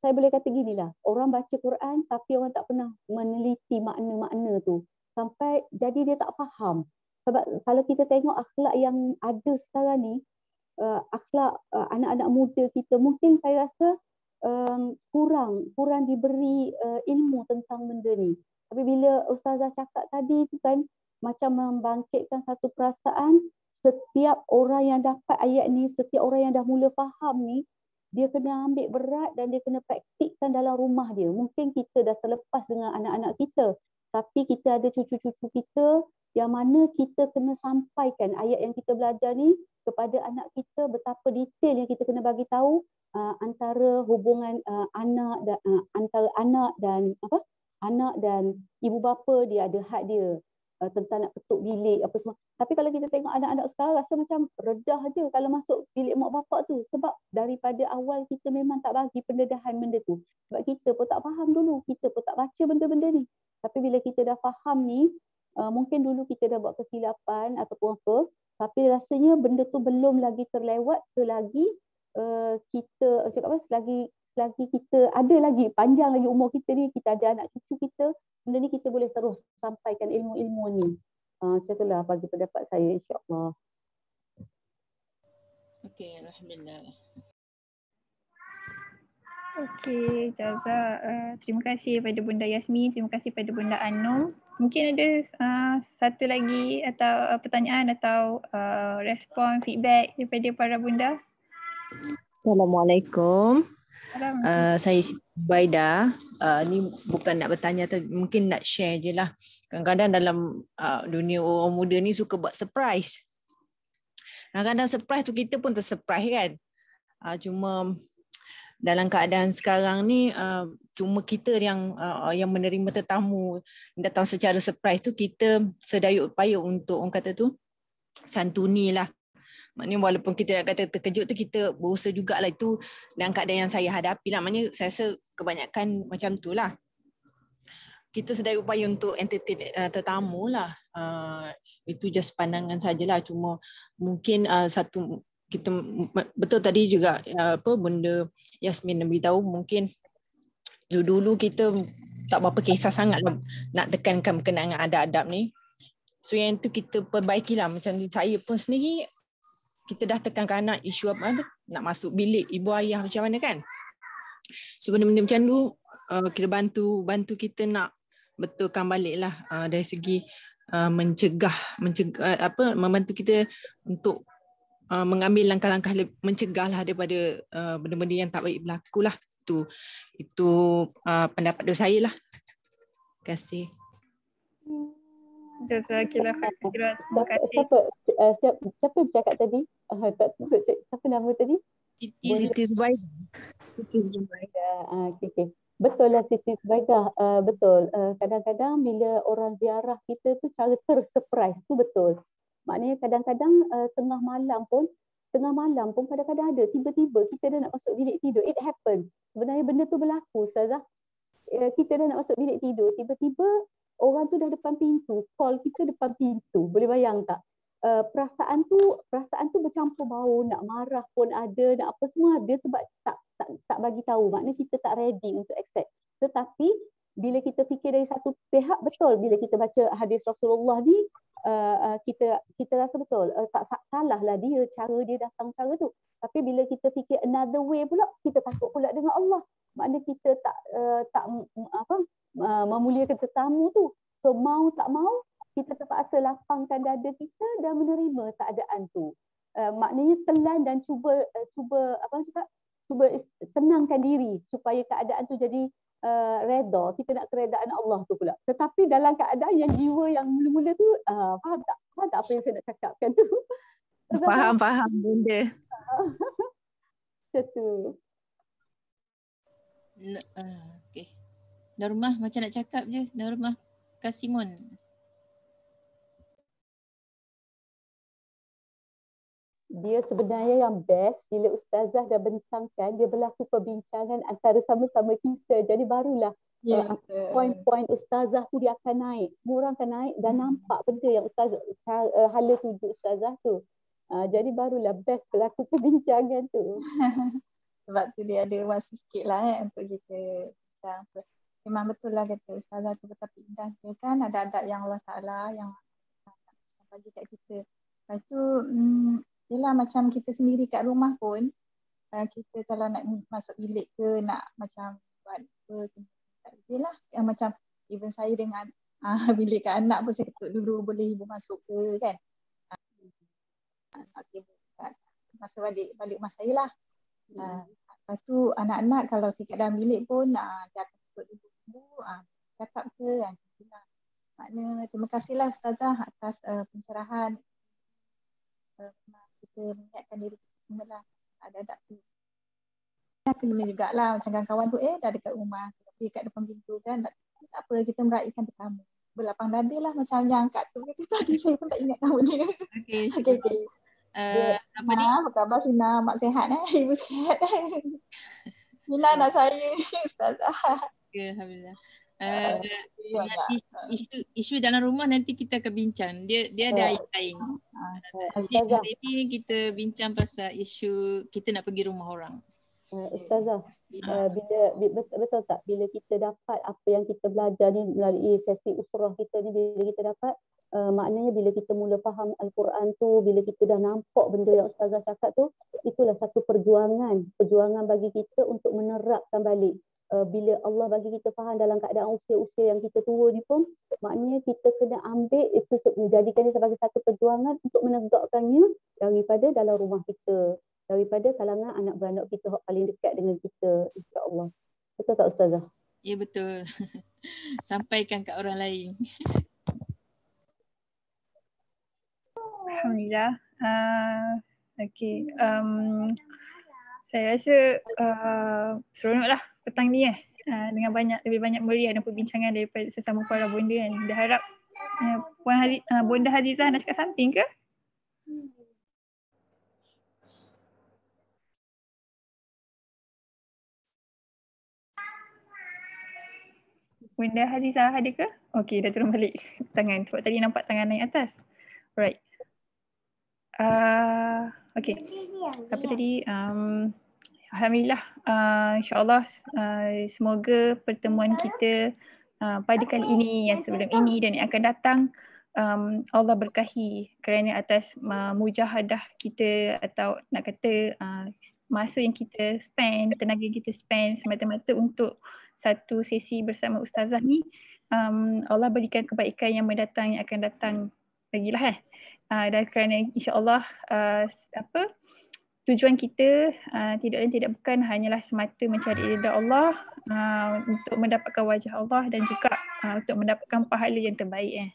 saya boleh kata ginilah, orang baca Quran tapi orang tak pernah meneliti makna-makna tu. Sampai jadi dia tak faham. Sebab kalau kita tengok akhlak yang ada sekarang ni, akhlak anak-anak muda kita, mungkin saya rasa kurang diberi ilmu tentang benda ni. Tapi bila Ustazah cakap tadi tu kan, macam membangkitkan satu perasaan, setiap orang yang dapat ayat ni, setiap orang yang dah mula faham ni, dia kena ambil berat dan dia kena praktikkan dalam rumah dia. Mungkin kita dah terlepas dengan anak-anak kita, tapi kita ada cucu-cucu kita yang mana kita kena sampaikan ayat yang kita belajar ni kepada anak kita, betapa detail yang kita kena bagi tahu antara hubungan antara anak dan ibu bapa. Dia ada hak dia, tentang nak ketuk bilik apa semua. Tapi kalau kita tengok anak-anak sekarang rasa macam redah je kalau masuk bilik mak bapak tu, sebab daripada awal kita memang tak bagi pendedahan benda tu. Sebab kita pun tak faham dulu, kita pun tak baca benda-benda ni. Tapi bila kita dah faham ni, mungkin dulu kita dah buat kesilapan ataupun apa, tapi rasanya benda tu belum lagi terlewat selagi kita cakap apa, selagi kita ada lagi panjang lagi umur kita ni, kita ada anak cucu kita, benda ni kita boleh terus sampaikan ilmu-ilmu ni. Macam itulah bagi pendapat saya, insya-Allah. Okey, alhamdulillah. Okey, Jaza. Terima kasih pada Bunda Yasmin, terima kasih pada Bunda Anum. Mungkin ada satu lagi atau pertanyaan atau respon, feedback daripada para bunda. Assalamualaikum. Saya Siti Zubaida. Ni bukan nak bertanya, mungkin nak share je lah. Kadang-kadang dalam dunia orang muda ni suka buat surprise. Kadang-kadang surprise tu kita pun tersurprise kan. Cuma dalam keadaan sekarang ni cuma kita yang menerima tetamu datang secara surprise tu, kita sedaya upaya untuk orang kata tu santuni lah. Maknanya walaupun kita nak kata terkejut tu, kita berusaha jugalah. Itu dalam keadaan yang saya hadapi lah. Maknanya saya rasa kebanyakan macam tu lah. Kita sedaya upaya untuk entertain tetamu lah. Itu just pandangan sajalah. Cuma mungkin satu, kita betul tadi juga benda Yasmin nak beritahu, mungkin dulu kita tak berapa kisah sangat lah nak tekankan berkenaan dengan adab-adab ni. So yang tu kita perbaikilah. Macam saya pun sendiri, kita dah tekankan anak isu apa nak masuk bilik ibu ayah macam mana kan. So benda-benda macam tu kita bantu kita nak betulkan balik lah dari segi mencegah membantu kita untuk mengambil langkah-langkah mencegah lah daripada benda-benda yang tak baik berlaku lah. Itu pendapat dari saya lah. Terima kasih. Jazakillah khairan. Terima kasih. Siapa yang cakap tadi? Siapa nama tadi? Siti Zubaida. Siti Zubaida. Okay. Betul lah Siti Zubaida. Betul. Kadang-kadang bila orang ziarah kita tu cara tersurprise tu betul. Maknanya kadang-kadang tengah malam pun kadang-kadang ada tiba-tiba kita dah nak masuk bilik tidur. It happens. Sebenarnya benda tu berlaku, Ustazah. Kita dah nak masuk bilik tidur, tiba-tiba orang tu dah depan pintu, call kita depan pintu. Boleh bayang tak? Perasaan tu bercampur bau, nak marah pun ada, nak apa semua ada sebab tak bagi tahu. Maknanya kita tak ready untuk accept. Tetapi bila kita fikir dari satu pihak, betul bila kita baca hadis Rasulullah ni, kita rasa betul, tak salah lah dia, cara dia datang cara tu. Tapi bila kita fikir another way pula, kita takut pula dengan Allah. Maknanya kita tak memuliakan tetamu tu. So mau tak mau, kita terpaksa lapangkan dada kita dan menerima keadaan tu. Maknanya telan dan cuba tenangkan diri supaya keadaan tu jadi reda. Kita nak keredaan Allah tu pula. Tetapi dalam keadaan yang jiwa yang mula-mula tu, faham tak? Faham tak apa yang saya nak cakapkan tu? Faham bunda. Macam tu. Okay. Normah macam nak cakap je. Normah Kasimun. Dia sebenarnya yang best bila Ustazah dah bentangkan, dia berlaku perbincangan antara sama-sama kita. Jadi barulah poin-poin Ustazah tu dia akan naik. Semua orang akan naik dan nampak benda yang Ustazah, hala tuju Ustazah tu. Jadi barulah best berlaku perbincangan tu. Sebab tu dia ada masa sikit lah untuk kita bincang. Memang betul lah kata Ustazah tu betapa indah kan, ada yang Allah Ta'ala yang bagi kat kita. Lepas tu yelah macam kita sendiri kat rumah pun, kita kalau nak masuk bilik ke, nak macam buat apa, tak je lah. Yang macam even saya dengan bilik kat anak pun saya ketuk dulu, boleh ibu masuk ke kan. Masa balik rumah saya lah. Lepas tu anak-anak kalau saya kat dalam bilik pun dia akan ketuk dulu, cakap ke kan. Maknanya terima kasihlah Ustazah atas pencerahan. Kita mengingatkan diri kita semua lah ada tu. Kena jugalah macam kawan-kawan tu dah dekat rumah, tapi kat depan pintu kan, tak apa kita meraihkan tetamu. berlapang dada lah macam yang angkat tu. Tadi saya pun tak ingat nama dia. Okey, Okey. apa ni? Apa khabar Sina? Mak sihat Ibu sihat Sina nak saya Ustazah. Alhamdulillah. Banyak. Isu dalam rumah nanti kita akan bincang. Dia ada ayat lain. Ustazah. Hari ni kita bincang pasal isu kita nak pergi rumah orang. Ustazah, betul tak bila kita dapat apa yang kita belajar ni melalui sesi usrah kita ni, bila kita dapat maknanya bila kita mula faham Al-Quran tu, bila kita dah nampak benda yang Ustazah cakap tu, itulah satu perjuangan bagi kita untuk menerapkan balik. Bila Allah bagi kita faham dalam keadaan usia-usia yang kita tua ni pun, maknanya kita kena ambil itu, menjadikannya sebagai satu perjuangan untuk menegakkannya daripada dalam rumah kita, daripada kalangan anak beranak kita yang paling dekat dengan kita, insya-Allah. Betul tak Ustazah? Ya betul. Sampaikan kat orang lain. Alhamdulillah. Okey. Saya rasa seronoklah petang ni dengan lebih banyak meriah dan perbincangan daripada sesama para bonda kan. Dia harap Bonda Hazizah nak cakap something ke? Bonda Hazizah ada ke? Okey, dah turun balik tangan sebab tadi nampak tangan naik atas. Alright. Okey. Apa tadi? Alhamdulillah, insyaAllah semoga pertemuan kita pada kali ini, yang sebelum ini dan yang akan datang, Allah berkahi kerana atas mujahadah kita, atau nak kata masa yang kita spend, tenaga yang kita spend semata-mata untuk satu sesi bersama Ustazah ni. Allah berikan kebaikan yang mendatang, yang akan datang lagilah dan kerana insyaAllah tujuan kita tidak bukan hanyalah semata mencari ridha Allah, untuk mendapatkan wajah Allah dan juga untuk mendapatkan pahala yang terbaik.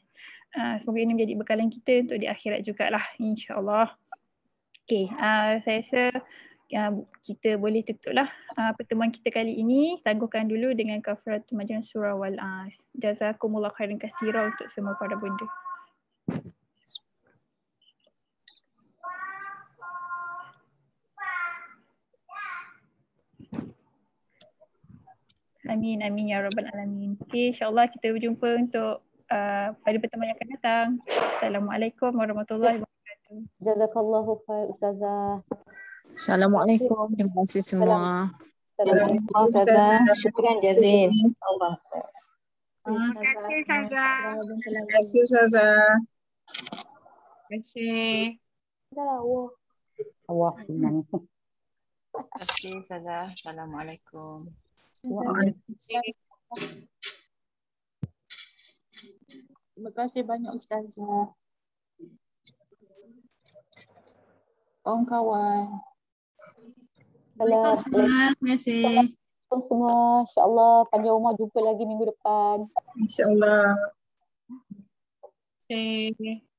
Semoga ini menjadi bekalan kita untuk di akhirat jugalah, insya-Allah. Okey, saya rasa kita boleh tutuplah pertemuan kita kali ini. Tangguhkan dulu dengan kafaratul majlis surah wal as. Jazakumullah khairan katsira untuk semua para bonda. Amin, amin ya rabbal alamin. Okay, insyaAllah kita berjumpa untuk pada pertemuan yang akan datang. Assalamualaikum warahmatullahi wabarakatuh. Jazakallahu khair Ustazah. Assalamualaikum. Terima kasih semua. Assalamualaikum Ustazah. Syukran jazil. Allah. Terima kasih Ustazah. Terima kasih Ustazah. Terima kasih. Allah. Terima kasih Ustazah. Assalamualaikum. Terima kasih banyak Ustazah. Kawan-kawan. Terima kasih. semua. InsyaAllah panjang umur, jumpa lagi minggu depan. InsyaAllah. Terima kasih.